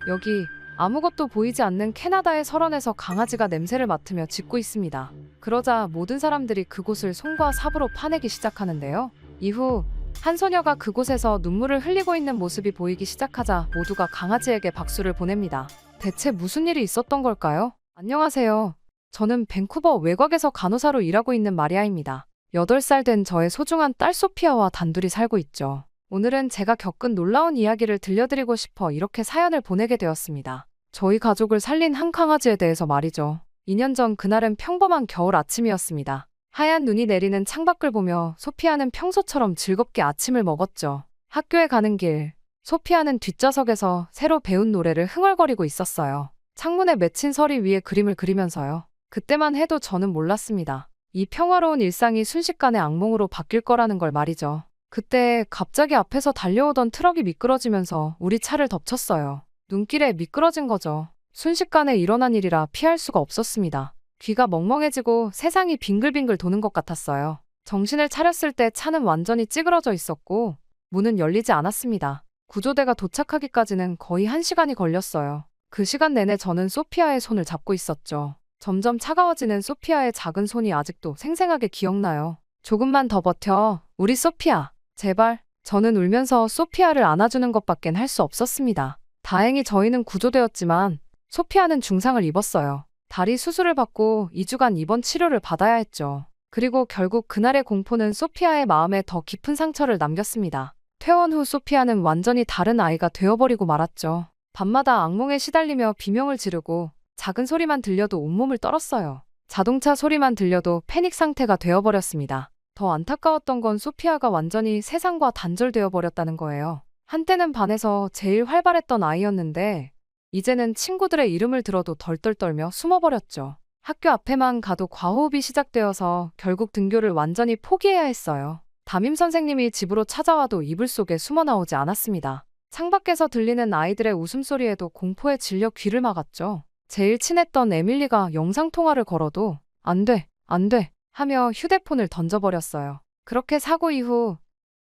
여기 아무것도 보이지 않는 캐나다의 설원에서 강아지가 냄새를 맡으며 짖고 있습니다. 그러자 모든 사람들이 그곳을 손과 삽으로 파내기 시작하는데요. 이후 한 소녀가 그곳에서 눈물을 흘리고 있는 모습이 보이기 시작하자 모두가 강아지에게 박수를 보냅니다. 대체 무슨 일이 있었던 걸까요? 안녕하세요. 저는 밴쿠버 외곽에서 간호사로 일하고 있는 마리아입니다. 8살 된 저의 소중한 딸 소피아와 단둘이 살고 있죠. 오늘은 제가 겪은 놀라운 이야기를 들려드리고 싶어 이렇게 사연을 보내게 되었습니다. 저희 가족을 살린 한 강아지에 대해서 말이죠. 2년 전 그날은 평범한 겨울 아침이었습니다. 하얀 눈이 내리는 창밖을 보며 소피아는 평소처럼 즐겁게 아침을 먹었죠. 학교에 가는 길, 소피아는 뒷좌석에서 새로 배운 노래를 흥얼거리고 있었어요. 창문에 맺힌 서리 위에 그림을 그리면서요. 그때만 해도 저는 몰랐습니다. 이 평화로운 일상이 순식간에 악몽으로 바뀔 거라는 걸 말이죠. 그때 갑자기 앞에서 달려오던 트럭이 미끄러지면서 우리 차를 덮쳤어요. 눈길에 미끄러진 거죠. 순식간에 일어난 일이라 피할 수가 없었습니다. 귀가 멍멍해지고 세상이 빙글빙글 도는 것 같았어요. 정신을 차렸을 때 차는 완전히 찌그러져 있었고 문은 열리지 않았습니다. 구조대가 도착하기까지는 거의 1시간이 걸렸어요. 그 시간 내내 저는 소피아의 손을 잡고 있었죠. 점점 차가워지는 소피아의 작은 손이 아직도 생생하게 기억나요. 조금만 더 버텨, 우리 소피아. 제발. 저는 울면서 소피아를 안아주는 것밖엔 할 수 없었습니다. 다행히 저희는 구조되었지만 소피아는 중상을 입었어요. 다리 수술을 받고 2주간 입원 치료를 받아야 했죠. 그리고 결국 그날의 공포는 소피아의 마음에 더 깊은 상처를 남겼습니다. 퇴원 후 소피아는 완전히 다른 아이가 되어버리고 말았죠. 밤마다 악몽에 시달리며 비명을 지르고 작은 소리만 들려도 온몸을 떨었어요. 자동차 소리만 들려도 패닉 상태가 되어버렸습니다. 더 안타까웠던 건 소피아가 완전히 세상과 단절되어 버렸다는 거예요. 한때는 반에서 제일 활발했던 아이였는데 이제는 친구들의 이름을 들어도 덜덜 떨며 숨어버렸죠. 학교 앞에만 가도 과호흡이 시작되어서 결국 등교를 완전히 포기해야 했어요. 담임 선생님이 집으로 찾아와도 이불 속에 숨어 나오지 않았습니다. 창밖에서 들리는 아이들의 웃음소리에도 공포에 질려 귀를 막았죠. 제일 친했던 에밀리가 영상통화를 걸어도 안 돼, 안 돼 하며 휴대폰을 던져버렸어요. 그렇게 사고 이후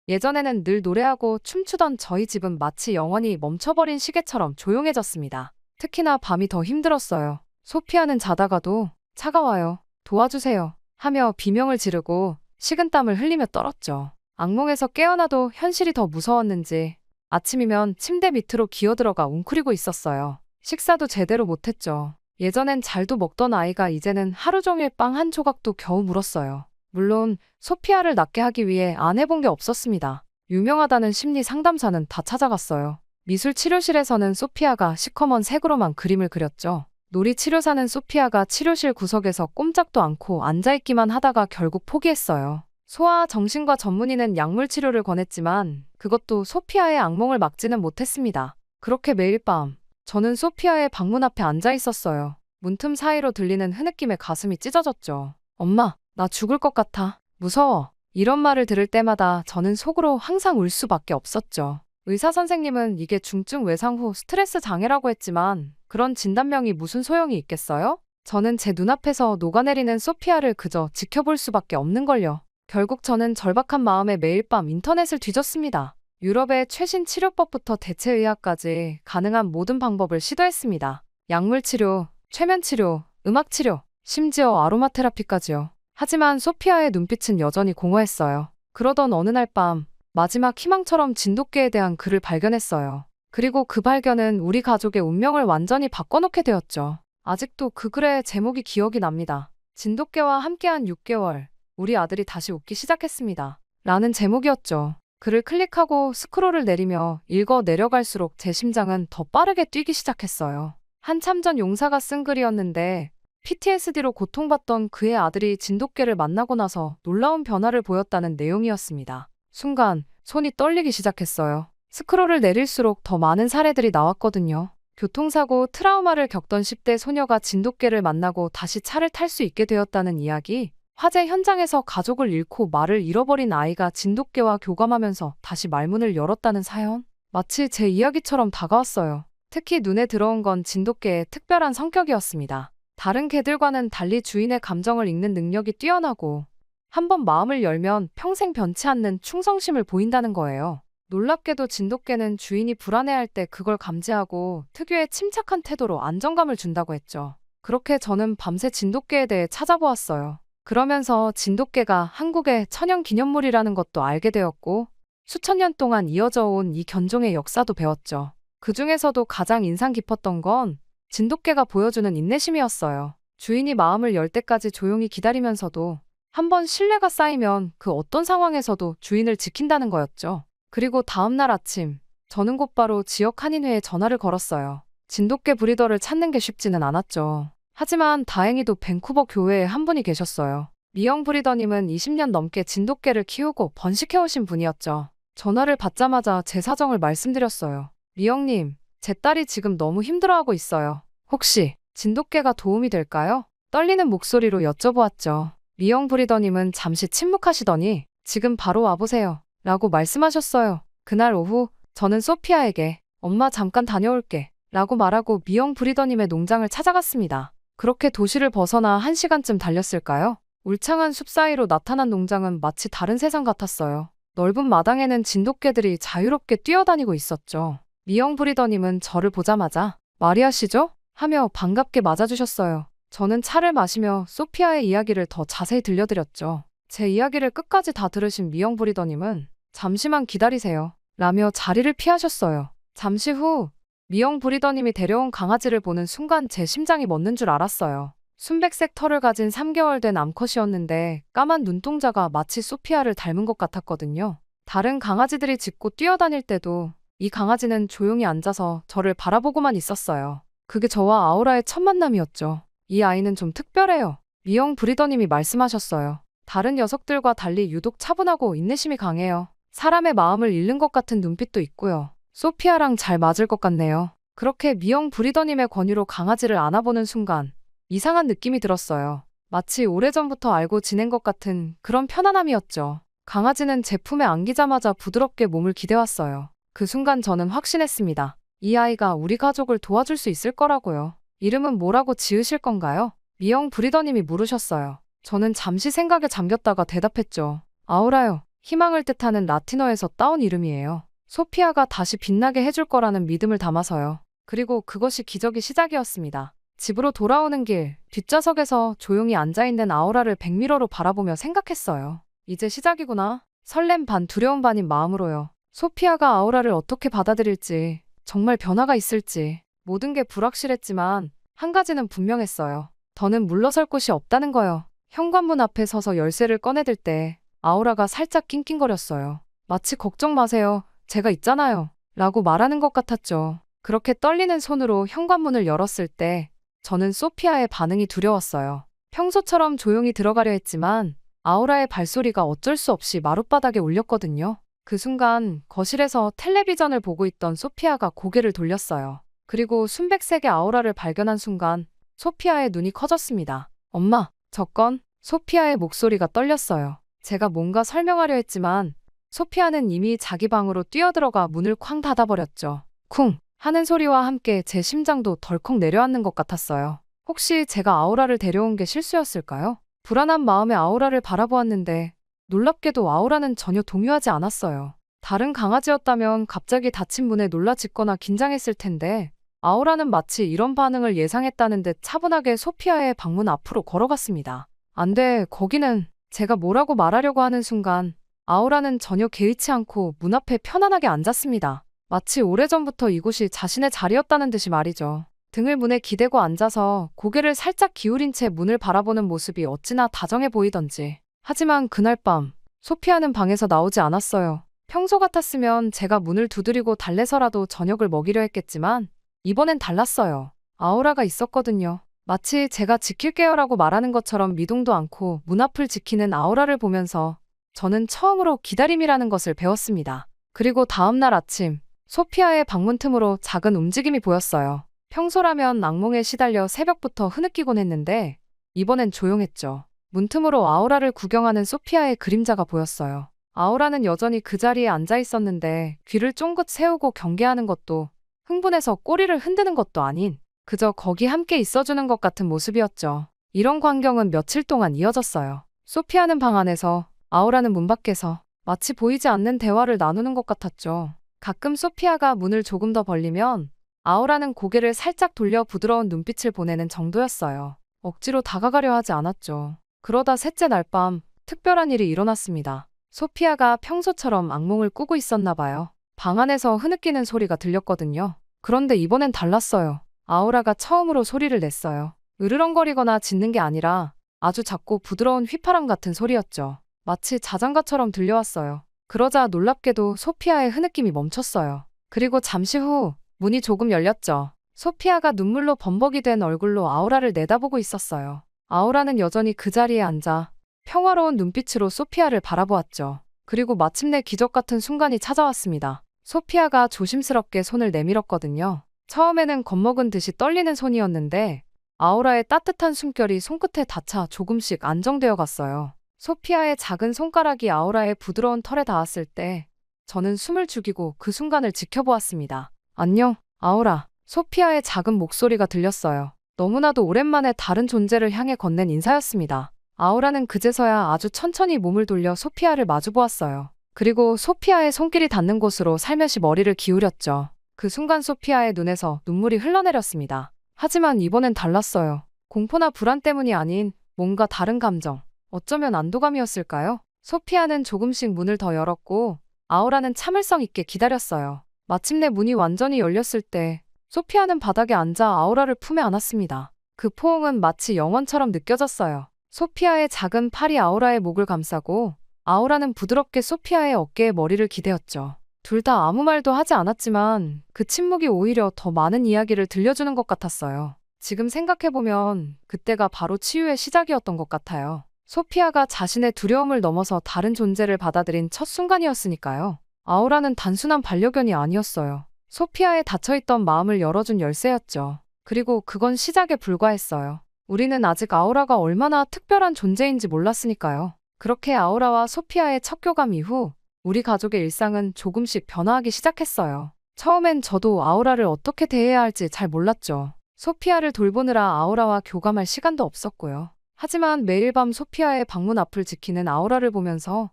예전에는 늘 노래하고 춤추던 저희 집은 마치 영원히 멈춰버린 시계처럼 조용해졌습니다. 특히나 밤이 더 힘들었어요. 소피아는 자다가도 차가워요, 도와주세요 하며 비명을 지르고 식은땀을 흘리며 떨었죠. 악몽에서 깨어나도 현실이 더 무서웠는지 아침이면 침대 밑으로 기어들어가 웅크리고 있었어요. 식사도 제대로 못했죠. 예전엔 잘도 먹던 아이가 이제는 하루 종일 빵 한 조각도 겨우 물었어요. 물론 소피아를 낫게 하기 위해 안 해본 게 없었습니다. 유명하다는 심리 상담사는 다 찾아갔어요. 미술 치료실에서는 소피아가 시커먼 색으로만 그림을 그렸죠. 놀이치료사는 소피아가 치료실 구석에서 꼼짝도 않고 앉아있기만 하다가 결국 포기했어요. 소아 정신과 전문의는 약물 치료를 권했지만 그것도 소피아의 악몽을 막지는 못했습니다. 그렇게 매일 밤 저는 소피아의 방문 앞에 앉아 있었어요. 문틈 사이로 들리는 흐느낌에 가슴이 찢어졌죠. 엄마, 나 죽을 것 같아. 무서워. 이런 말을 들을 때마다 저는 속으로 항상 울 수밖에 없었죠. 의사 선생님은 이게 중증 외상 후 스트레스 장애라고 했지만 그런 진단명이 무슨 소용이 있겠어요? 저는 제 눈앞에서 녹아내리는 소피아를 그저 지켜볼 수밖에 없는걸요. 결국 저는 절박한 마음에 매일 밤 인터넷을 뒤졌습니다. 유럽의 최신 치료법부터 대체의학까지 가능한 모든 방법을 시도했습니다. 약물 치료, 최면 치료, 음악 치료, 심지어 아로마 테라피까지요. 하지만 소피아의 눈빛은 여전히 공허했어요. 그러던 어느 날 밤, 마지막 희망처럼 진돗개에 대한 글을 발견했어요. 그리고 그 발견은 우리 가족의 운명을 완전히 바꿔놓게 되었죠. 아직도 그 글의 제목이 기억이 납니다. 진돗개와 함께한 6개월, 우리 아들이 다시 웃기 시작했습니다. 라는 제목이었죠. 글을 클릭하고 스크롤을 내리며 읽어 내려갈수록 제 심장은 더 빠르게 뛰기 시작했어요. 한참 전 용사가 쓴 글이었는데 PTSD로 고통받던 그의 아들이 진돗개를 만나고 나서 놀라운 변화를 보였다는 내용이었습니다. 순간 손이 떨리기 시작했어요. 스크롤을 내릴수록 더 많은 사례들이 나왔거든요. 교통사고, 트라우마를 겪던 10대 소녀가 진돗개를 만나고 다시 차를 탈 수 있게 되었다는 이야기, 화재 현장에서 가족을 잃고 말을 잃어버린 아이가 진돗개와 교감하면서 다시 말문을 열었다는 사연? 마치 제 이야기처럼 다가왔어요. 특히 눈에 들어온 건 진돗개의 특별한 성격이었습니다. 다른 개들과는 달리 주인의 감정을 읽는 능력이 뛰어나고 한번 마음을 열면 평생 변치 않는 충성심을 보인다는 거예요. 놀랍게도 진돗개는 주인이 불안해할 때 그걸 감지하고 특유의 침착한 태도로 안정감을 준다고 했죠. 그렇게 저는 밤새 진돗개에 대해 찾아보았어요. 그러면서 진돗개가 한국의 천연 기념물이라는 것도 알게 되었고 수천 년 동안 이어져 온 이 견종의 역사도 배웠죠. 그 중에서도 가장 인상 깊었던 건 진돗개가 보여주는 인내심이었어요. 주인이 마음을 열 때까지 조용히 기다리면서도 한번 신뢰가 쌓이면 그 어떤 상황에서도 주인을 지킨다는 거였죠. 그리고 다음날 아침, 저는 곧바로 지역 한인회에 전화를 걸었어요. 진돗개 브리더를 찾는 게 쉽지는 않았죠. 하지만 다행히도 밴쿠버 교회에 한 분이 계셨어요. 미영 브리더님은 20년 넘게 진돗개를 키우고 번식해오신 분이었죠. 전화를 받자마자 제 사정을 말씀드렸어요. 미영님, 제 딸이 지금 너무 힘들어하고 있어요. 혹시 진돗개가 도움이 될까요? 떨리는 목소리로 여쭤보았죠. 미영 브리더님은 잠시 침묵하시더니 지금 바로 와보세요. 라고 말씀하셨어요. 그날 오후 저는 소피아에게 엄마 잠깐 다녀올게 라고 말하고 미영 브리더님의 농장을 찾아갔습니다. 그렇게 도시를 벗어나 1시간쯤 달렸을까요? 울창한 숲 사이로 나타난 농장은 마치 다른 세상 같았어요. 넓은 마당에는 진돗개들이 자유롭게 뛰어다니고 있었죠. 미영 브리더님은 저를 보자마자 마리아 씨죠? 하며 반갑게 맞아주셨어요. 저는 차를 마시며 소피아의 이야기를 더 자세히 들려드렸죠. 제 이야기를 끝까지 다 들으신 미영 브리더님은 잠시만 기다리세요 라며 자리를 피하셨어요. 잠시 후 미영 브리더님이 데려온 강아지를 보는 순간 제 심장이 멎는 줄 알았어요. 순백색 털을 가진 3개월 된 암컷이었는데 까만 눈동자가 마치 소피아를 닮은 것 같았거든요. 다른 강아지들이 짖고 뛰어다닐 때도 이 강아지는 조용히 앉아서 저를 바라보고만 있었어요. 그게 저와 아우라의 첫 만남이었죠. 이 아이는 좀 특별해요. 미영 브리더님이 말씀하셨어요. 다른 녀석들과 달리 유독 차분하고 인내심이 강해요. 사람의 마음을 읽는 것 같은 눈빛도 있고요. 소피아랑 잘 맞을 것 같네요. 그렇게 미영 브리더님의 권유로 강아지를 안아보는 순간 이상한 느낌이 들었어요. 마치 오래전부터 알고 지낸 것 같은 그런 편안함이었죠. 강아지는 제 품에 안기자마자 부드럽게 몸을 기대왔어요. 그 순간 저는 확신했습니다. 이 아이가 우리 가족을 도와줄 수 있을 거라고요. 이름은 뭐라고 지으실 건가요? 미영 브리더님이 물으셨어요. 저는 잠시 생각에 잠겼다가 대답했죠. 아우라요. 희망을 뜻하는 라틴어에서 따온 이름이에요. 소피아가 다시 빛나게 해줄 거라는 믿음을 담아서요. 그리고 그것이 기적의 시작이었습니다. 집으로 돌아오는 길, 뒷좌석에서 조용히 앉아있는 아우라를 백미러로 바라보며 생각했어요. 이제 시작이구나. 설렘 반 두려움 반인 마음으로요. 소피아가 아우라를 어떻게 받아들일지, 정말 변화가 있을지, 모든 게 불확실했지만 한 가지는 분명했어요. 더는 물러설 곳이 없다는 거요. 현관문 앞에 서서 열쇠를 꺼내들 때 아우라가 살짝 낑낑거렸어요. 마치 걱정 마세요. 제가 있잖아요. 라고 말하는 것 같았죠. 그렇게 떨리는 손으로 현관문을 열었을 때 저는 소피아의 반응이 두려웠어요. 평소처럼 조용히 들어가려 했지만 아우라의 발소리가 어쩔 수 없이 마룻바닥에 울렸거든요. 그 순간 거실에서 텔레비전을 보고 있던 소피아가 고개를 돌렸어요. 그리고 순백색의 아우라를 발견한 순간 소피아의 눈이 커졌습니다. 엄마, 저 건? 소피아의 목소리가 떨렸어요. 제가 뭔가 설명하려 했지만 소피아는 이미 자기 방으로 뛰어들어가 문을 쾅 닫아버렸죠. 쿵 하는 소리와 함께 제 심장도 덜컥 내려앉는 것 같았어요. 혹시 제가 아우라를 데려온 게 실수였을까요? 불안한 마음에 아우라를 바라보았는데 놀랍게도 아우라는 전혀 동요하지 않았어요. 다른 강아지였다면 갑자기 닫힌 문에 놀라 짖거나 긴장했을 텐데 아우라는 마치 이런 반응을 예상했다는 듯 차분하게 소피아의 방문 앞으로 걸어갔습니다. 안 돼, 거기는. 제가 뭐라고 말하려고 하는 순간 아우라는 전혀 개의치 않고 문 앞에 편안하게 앉았습니다. 마치 오래전부터 이곳이 자신의 자리였다는 듯이 말이죠. 등을 문에 기대고 앉아서 고개를 살짝 기울인 채 문을 바라보는 모습이 어찌나 다정해 보이던지. 하지만 그날 밤 소피아는 방에서 나오지 않았어요. 평소 같았으면 제가 문을 두드리고 달래서라도 저녁을 먹이려 했겠지만 이번엔 달랐어요. 아우라가 있었거든요. 마치 제가 지킬게요라고 말하는 것처럼 미동도 않고 문 앞을 지키는 아우라를 보면서 저는 처음으로 기다림이라는 것을 배웠습니다. 그리고 다음날 아침 소피아의 방문 틈으로 작은 움직임이 보였어요. 평소라면 악몽에 시달려 새벽부터 흐느끼곤 했는데 이번엔 조용했죠. 문틈으로 아우라를 구경하는 소피아의 그림자가 보였어요. 아우라는 여전히 그 자리에 앉아 있었는데 귀를 쫑긋 세우고 경계하는 것도 흥분해서 꼬리를 흔드는 것도 아닌 그저 거기 함께 있어주는 것 같은 모습이었죠. 이런 광경은 며칠 동안 이어졌어요. 소피아는 방 안에서, 아우라는 문 밖에서. 마치 보이지 않는 대화를 나누는 것 같았죠. 가끔 소피아가 문을 조금 더 벌리면 아우라는 고개를 살짝 돌려 부드러운 눈빛을 보내는 정도였어요. 억지로 다가가려 하지 않았죠. 그러다 셋째 날 밤 특별한 일이 일어났습니다. 소피아가 평소처럼 악몽을 꾸고 있었나 봐요. 방 안에서 흐느끼는 소리가 들렸거든요. 그런데 이번엔 달랐어요. 아우라가 처음으로 소리를 냈어요. 으르렁거리거나 짖는 게 아니라 아주 작고 부드러운 휘파람 같은 소리였죠. 마치 자장가처럼 들려왔어요. 그러자 놀랍게도 소피아의 흐느낌이 멈췄어요. 그리고 잠시 후 문이 조금 열렸죠. 소피아가 눈물로 범벅이 된 얼굴로 아우라를 내다보고 있었어요. 아우라는 여전히 그 자리에 앉아 평화로운 눈빛으로 소피아를 바라보았죠. 그리고 마침내 기적 같은 순간이 찾아왔습니다. 소피아가 조심스럽게 손을 내밀었거든요. 처음에는 겁먹은 듯이 떨리는 손이었는데 아우라의 따뜻한 숨결이 손끝에 닿자 조금씩 안정되어 갔어요. 소피아의 작은 손가락이 아우라의 부드러운 털에 닿았을 때 저는 숨을 죽이고 그 순간을 지켜보았습니다. 안녕, 아우라. 소피아의 작은 목소리가 들렸어요. 너무나도 오랜만에 다른 존재를 향해 건넨 인사였습니다. 아우라는 그제서야 아주 천천히 몸을 돌려 소피아를 마주보았어요. 그리고 소피아의 손길이 닿는 곳으로 살며시 머리를 기울였죠. 그 순간 소피아의 눈에서 눈물이 흘러내렸습니다. 하지만 이번엔 달랐어요. 공포나 불안 때문이 아닌 뭔가 다른 감정. 어쩌면 안도감이었을까요? 소피아는 조금씩 문을 더 열었고 아우라는 참을성 있게 기다렸어요. 마침내 문이 완전히 열렸을 때 소피아는 바닥에 앉아 아우라를 품에 안았습니다. 그 포옹은 마치 영원처럼 느껴졌어요. 소피아의 작은 팔이 아우라의 목을 감싸고 아우라는 부드럽게 소피아의 어깨에 머리를 기대었죠. 둘 다 아무 말도 하지 않았지만 그 침묵이 오히려 더 많은 이야기를 들려주는 것 같았어요. 지금 생각해보면 그때가 바로 치유의 시작이었던 것 같아요. 소피아가 자신의 두려움을 넘어서 다른 존재를 받아들인 첫 순간이었으니까요. 아우라는 단순한 반려견이 아니었어요. 소피아의 닫혀있던 마음을 열어준 열쇠였죠. 그리고 그건 시작에 불과했어요. 우리는 아직 아우라가 얼마나 특별한 존재인지 몰랐으니까요. 그렇게 아우라와 소피아의 첫 교감 이후 우리 가족의 일상은 조금씩 변화하기 시작했어요. 처음엔 저도 아우라를 어떻게 대해야 할지 잘 몰랐죠. 소피아를 돌보느라 아우라와 교감할 시간도 없었고요. 하지만 매일 밤 소피아의 방문 앞을 지키는 아우라를 보면서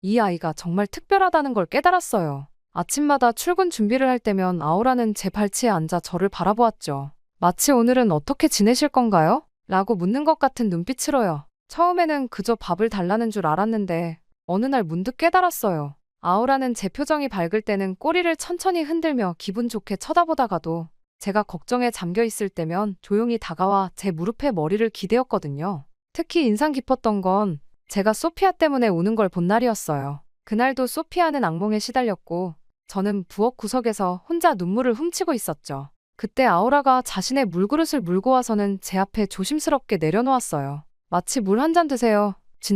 이 아이가 정말 특별하다는 걸 깨달았어요. 아침마다 출근 준비를 할 때면 아우라는 제 발치에 앉아 저를 바라보았죠. 마치 오늘은 어떻게 지내실 건가요? 라고 묻는 것 같은 눈빛으로요. 처음에는 그저 밥을 달라는 줄 알았는데 어느 날 문득 깨달았어요. 아우라는 제 표정이 밝을 때는 꼬리를 천천히 흔들며 기분 좋게 쳐다보다가도 제가 걱정에 잠겨 있을 때면 조용히 다가와 제 무릎에 머리를 기대었거든요. 특히 인상 깊었던 건 제가 소피아 때문에 우는 걸 본 날이었어요. 그날도 소피아는 악몽에 시달렸고 저는 부엌 구석에서 혼자 눈물을 훔치고 있었죠. 그때 아우라가 자신의 물그릇을 물고 와서는 제 앞에 조심스럽게 내려놓았어요. 마치 물 한 잔 드세요.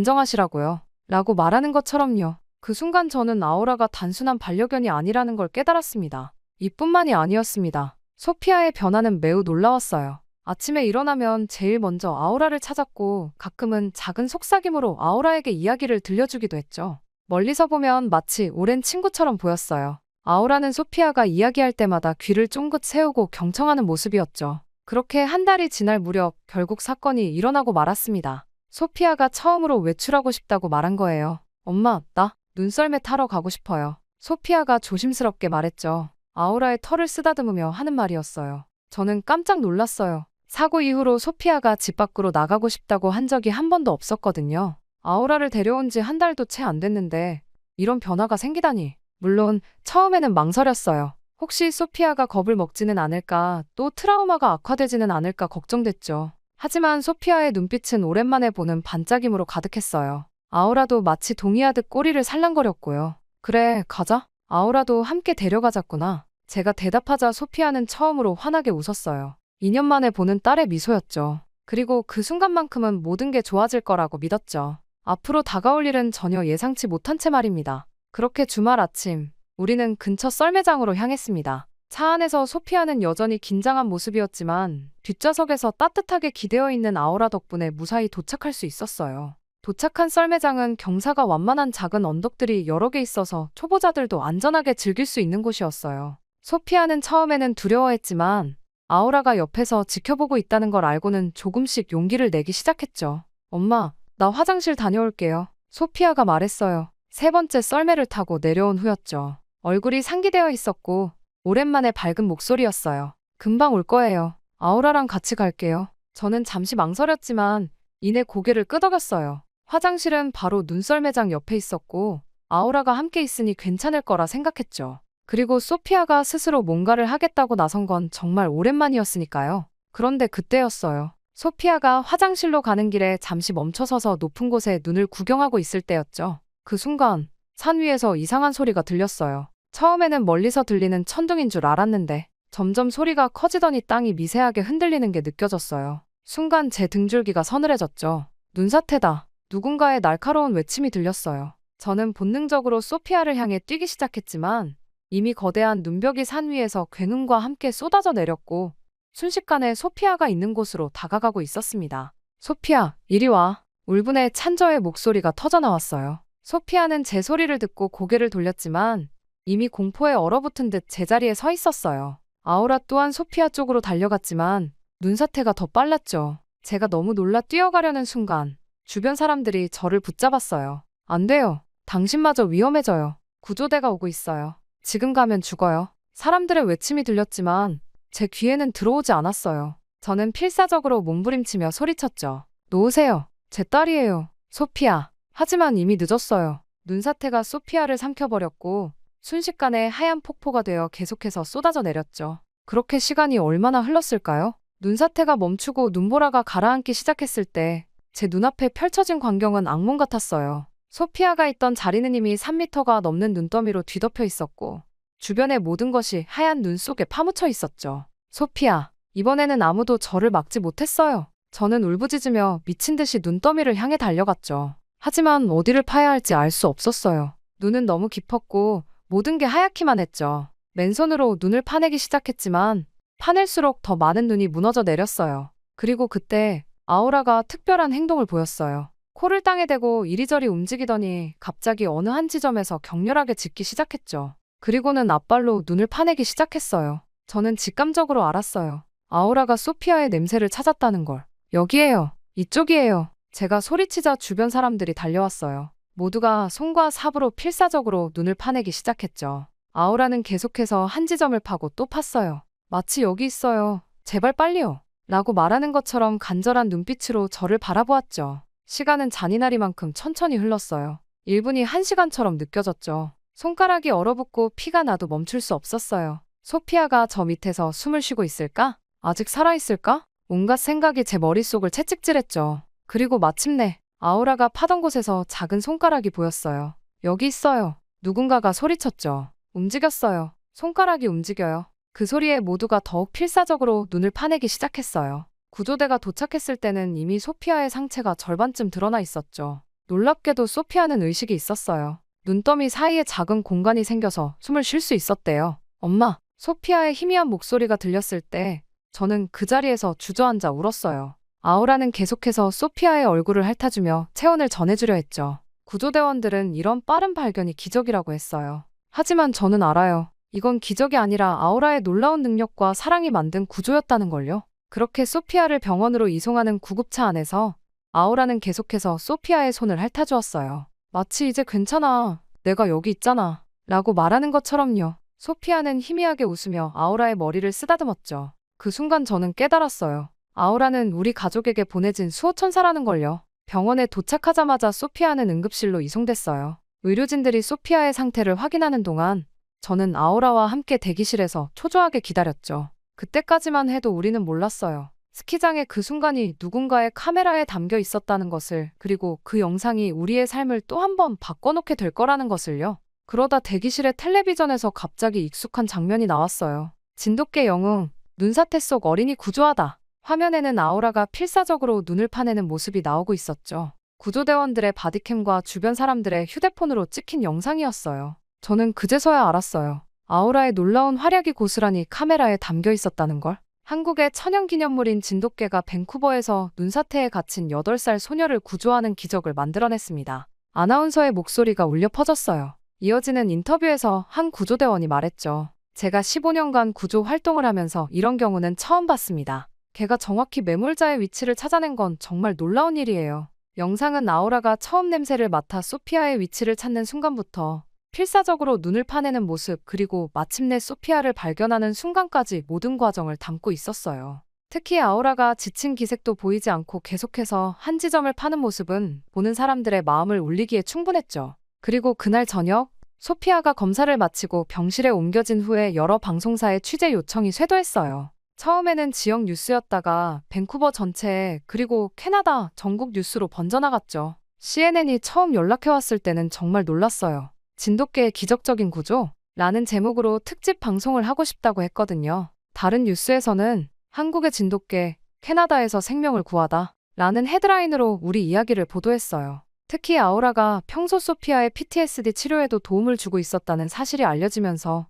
진정하시라고요. 라고 말하는 것처럼요. 그 순간 저는 아우라가 단순한 반려견이 아니라는 걸 깨달았습니다. 이뿐만이 아니었습니다. 소피아의 변화는 매우 놀라웠어요. 아침에 일어나면 제일 먼저 아우라를 찾았고 가끔은 작은 속삭임으로 아우라에게 이야기를 들려주기도 했죠. 멀리서 보면 마치 오랜 친구처럼 보였어요. 아우라는 소피아가 이야기할 때마다 귀를 쫑긋 세우고 경청하는 모습이었죠. 그렇게 한 달이 지날 무렵 결국 사건이 일어나고 말았습니다. 소피아가 처음으로 외출하고 싶다고 말한 거예요. 엄마, 나 눈썰매 타러 가고 싶어요. 소피아가 조심스럽게 말했죠. 아우라의 털을 쓰다듬으며 하는 말이었어요. 저는 깜짝 놀랐어요. 사고 이후로 소피아가 집 밖으로 나가고 싶다고 한 적이 한 번도 없었거든요. 아우라를 데려온 지 한 달도 채 안 됐는데 이런 변화가 생기다니. 물론 처음에는 망설였어요. 혹시 소피아가 겁을 먹지는 않을까, 또 트라우마가 악화되지는 않을까 걱정됐죠. 하지만 소피아의 눈빛은 오랜만에 보는 반짝임으로 가득했어요. 아우라도 마치 동의하듯 꼬리를 살랑거렸고요. 그래, 가자. 아우라도 함께 데려가자꾸나. 제가 대답하자 소피아는 처음으로 환하게 웃었어요. 2년 만에 보는 딸의 미소였죠. 그리고 그 순간만큼은 모든 게 좋아질 거라고 믿었죠. 앞으로 다가올 일은 전혀 예상치 못한 채 말입니다. 그렇게 주말 아침, 우리는 근처 썰매장으로 향했습니다. 차 안에서 소피아는 여전히 긴장한 모습이었지만 뒷좌석에서 따뜻하게 기대어 있는 아우라 덕분에 무사히 도착할 수 있었어요. 도착한 썰매장은 경사가 완만한 작은 언덕들이 여러 개 있어서 초보자들도 안전하게 즐길 수 있는 곳이었어요. 소피아는 처음에는 두려워했지만 아우라가 옆에서 지켜보고 있다는 걸 알고는 조금씩 용기를 내기 시작했죠. 엄마, 나 화장실 다녀올게요. 소피아가 말했어요. 세 번째 썰매를 타고 내려온 후였죠. 얼굴이 상기되어 있었고 오랜만에 밝은 목소리였어요. 금방 올 거예요. 아우라랑 같이 갈게요. 저는 잠시 망설였지만 이내 고개를 끄덕였어요. 화장실은 바로 눈썰매장 옆에 있었고 아우라가 함께 있으니 괜찮을 거라 생각했죠. 그리고 소피아가 스스로 뭔가를 하겠다고 나선 건 정말 오랜만이었으니까요. 그런데 그때였어요. 소피아가 화장실로 가는 길에 잠시 멈춰서서 높은 곳에 눈을 구경하고 있을 때였죠. 그 순간 산 위에서 이상한 소리가 들렸어요. 처음에는 멀리서 들리는 천둥인 줄 알았는데 점점 소리가 커지더니 땅이 미세하게 흔들리는 게 느껴졌어요. 순간 제 등줄기가 서늘해졌죠. 눈사태다. 누군가의 날카로운 외침이 들렸어요. 저는 본능적으로 소피아를 향해 뛰기 시작했지만 이미 거대한 눈벽이 산 위에서 굉음과 함께 쏟아져 내렸고 순식간에 소피아가 있는 곳으로 다가가고 있었습니다. 소피아, 이리 와. 울분의 찬저의 목소리가 터져나왔어요. 소피아는 제 소리를 듣고 고개를 돌렸지만 이미 공포에 얼어붙은 듯 제자리에 서 있었어요. 아우라 또한 소피아 쪽으로 달려갔지만 눈사태가 더 빨랐죠. 제가 너무 놀라 뛰어가려는 순간 주변 사람들이 저를 붙잡았어요. 안 돼요. 당신마저 위험해져요. 구조대가 오고 있어요. 지금 가면 죽어요. 사람들의 외침이 들렸지만 제 귀에는 들어오지 않았어요. 저는 필사적으로 몸부림치며 소리쳤죠. 놓으세요. 제 딸이에요. 소피아. 하지만 이미 늦었어요. 눈사태가 소피아를 삼켜버렸고 순식간에 하얀 폭포가 되어 계속해서 쏟아져 내렸죠. 그렇게 시간이 얼마나 흘렀을까요? 눈사태가 멈추고 눈보라가 가라앉기 시작했을 때 제 눈앞에 펼쳐진 광경은 악몽 같았어요. 소피아가 있던 자리는 이미 3미터가 넘는 눈더미로 뒤덮여 있었고 주변의 모든 것이 하얀 눈 속에 파묻혀 있었죠. 소피아, 이번에는 아무도 저를 막지 못했어요. 저는 울부짖으며 미친 듯이 눈더미를 향해 달려갔죠. 하지만 어디를 파야 할지 알 수 없었어요. 눈은 너무 깊었고 모든 게 하얗기만 했죠. 맨손으로 눈을 파내기 시작했지만 파낼수록 더 많은 눈이 무너져 내렸어요. 그리고 그때 아우라가 특별한 행동을 보였어요. 코를 땅에 대고 이리저리 움직이더니 갑자기 어느 한 지점에서 격렬하게 짖기 시작했죠. 그리고는 앞발로 눈을 파내기 시작했어요. 저는 직감적으로 알았어요. 아우라가 소피아의 냄새를 찾았다는 걸. 여기에요. 이쪽이에요. 제가 소리치자 주변 사람들이 달려왔어요. 모두가 손과 삽으로 필사적으로 눈을 파내기 시작했죠. 아우라는 계속해서 한 지점을 파고 또 팠어요. 마치 여기 있어요. 제발 빨리요. 라고 말하는 것처럼 간절한 눈빛으로 저를 바라보았죠. 시간은 잔인하리만큼 천천히 흘렀어요. 1분이 1시간처럼 느껴졌죠. 손가락이 얼어붙고 피가 나도 멈출 수 없었어요. 소피아가 저 밑에서 숨을 쉬고 있을까? 아직 살아있을까? 온갖 생각이 제 머릿속을 채찍질했죠. 그리고 마침내 아우라가 파던 곳에서 작은 손가락이 보였어요. 여기 있어요. 누군가가 소리쳤죠. 움직였어요. 손가락이 움직여요. 그 소리에 모두가 더욱 필사적으로 눈을 파내기 시작했어요. 구조대가 도착했을 때는 이미 소피아의 상체가 절반쯤 드러나 있었죠. 놀랍게도 소피아는 의식이 있었어요. 눈더미 사이에 작은 공간이 생겨서 숨을 쉴 수 있었대요. 엄마, 소피아의 희미한 목소리가 들렸을 때 저는 그 자리에서 주저앉아 울었어요. 아우라는 계속해서 소피아의 얼굴을 핥아주며 체온을 전해주려 했죠. 구조대원들은 이런 빠른 발견이 기적이라고 했어요. 하지만 저는 알아요. 이건 기적이 아니라 아우라의 놀라운 능력과 사랑이 만든 구조였다는 걸요. 그렇게 소피아를 병원으로 이송하는 구급차 안에서 아우라는 계속해서 소피아의 손을 핥아주었어요. 마치 이제 괜찮아. 내가 여기 있잖아. 라고 말하는 것처럼요. 소피아는 희미하게 웃으며 아우라의 머리를 쓰다듬었죠. 그 순간 저는 깨달았어요. 아우라는 우리 가족에게 보내진 수호천사라는 걸요. 병원에 도착하자마자 소피아는 응급실로 이송됐어요. 의료진들이 소피아의 상태를 확인하는 동안 저는 아우라와 함께 대기실에서 초조하게 기다렸죠. 그때까지만 해도 우리는 몰랐어요. 스키장의 그 순간이 누군가의 카메라에 담겨 있었다는 것을, 그리고 그 영상이 우리의 삶을 또 한 번 바꿔놓게 될 거라는 것을요. 그러다 대기실의 텔레비전에서 갑자기 익숙한 장면이 나왔어요. 진돗개 영웅, 눈사태 속 어린이 구조하다. 화면에는 아우라가 필사적으로 눈을 파내는 모습이 나오고 있었죠. 구조대원들의 바디캠과 주변 사람들의 휴대폰으로 찍힌 영상이었어요. 저는 그제서야 알았어요. 아우라의 놀라운 활약이 고스란히 카메라에 담겨 있었다는 걸. 한국의 천연기념물인 진돗개가 밴쿠버에서 눈사태에 갇힌 8살 소녀를 구조하는 기적을 만들어냈습니다. 아나운서의 목소리가 울려 퍼졌어요. 이어지는 인터뷰에서 한 구조대원이 말했죠. 제가 15년간 구조 활동을 하면서 이런 경우는 처음 봤습니다. 개가 정확히 매몰자의 위치를 찾아낸 건 정말 놀라운 일이에요. 영상은 아우라가 처음 냄새를 맡아 소피아의 위치를 찾는 순간부터 필사적으로 눈을 파내는 모습, 그리고 마침내 소피아를 발견하는 순간까지 모든 과정을 담고 있었어요. 특히 아우라가 지친 기색도 보이지 않고 계속해서 한 지점을 파는 모습은 보는 사람들의 마음을 울리기에 충분했죠. 그리고 그날 저녁, 소피아가 검사를 마치고 병실에 옮겨진 후에 여러 방송사의 취재 요청이 쇄도했어요. 처음에는 지역 뉴스였다가 밴쿠버 전체에, 그리고 캐나다 전국 뉴스로 번져나갔죠. CNN이 처음 연락해왔을 때는 정말 놀랐어요. 진돗개의 기적적인 구조? 라는 제목으로 특집 방송을 하고 싶다고 했거든요. 다른 뉴스에서는 한국의 진돗개, 캐나다에서 생명을 구하다 라는 헤드라인으로 우리 이야기를 보도했어요. 특히 아우라가 평소 소피아의 PTSD 치료에도 도움을 주고 있었다는 사실이 알려지면서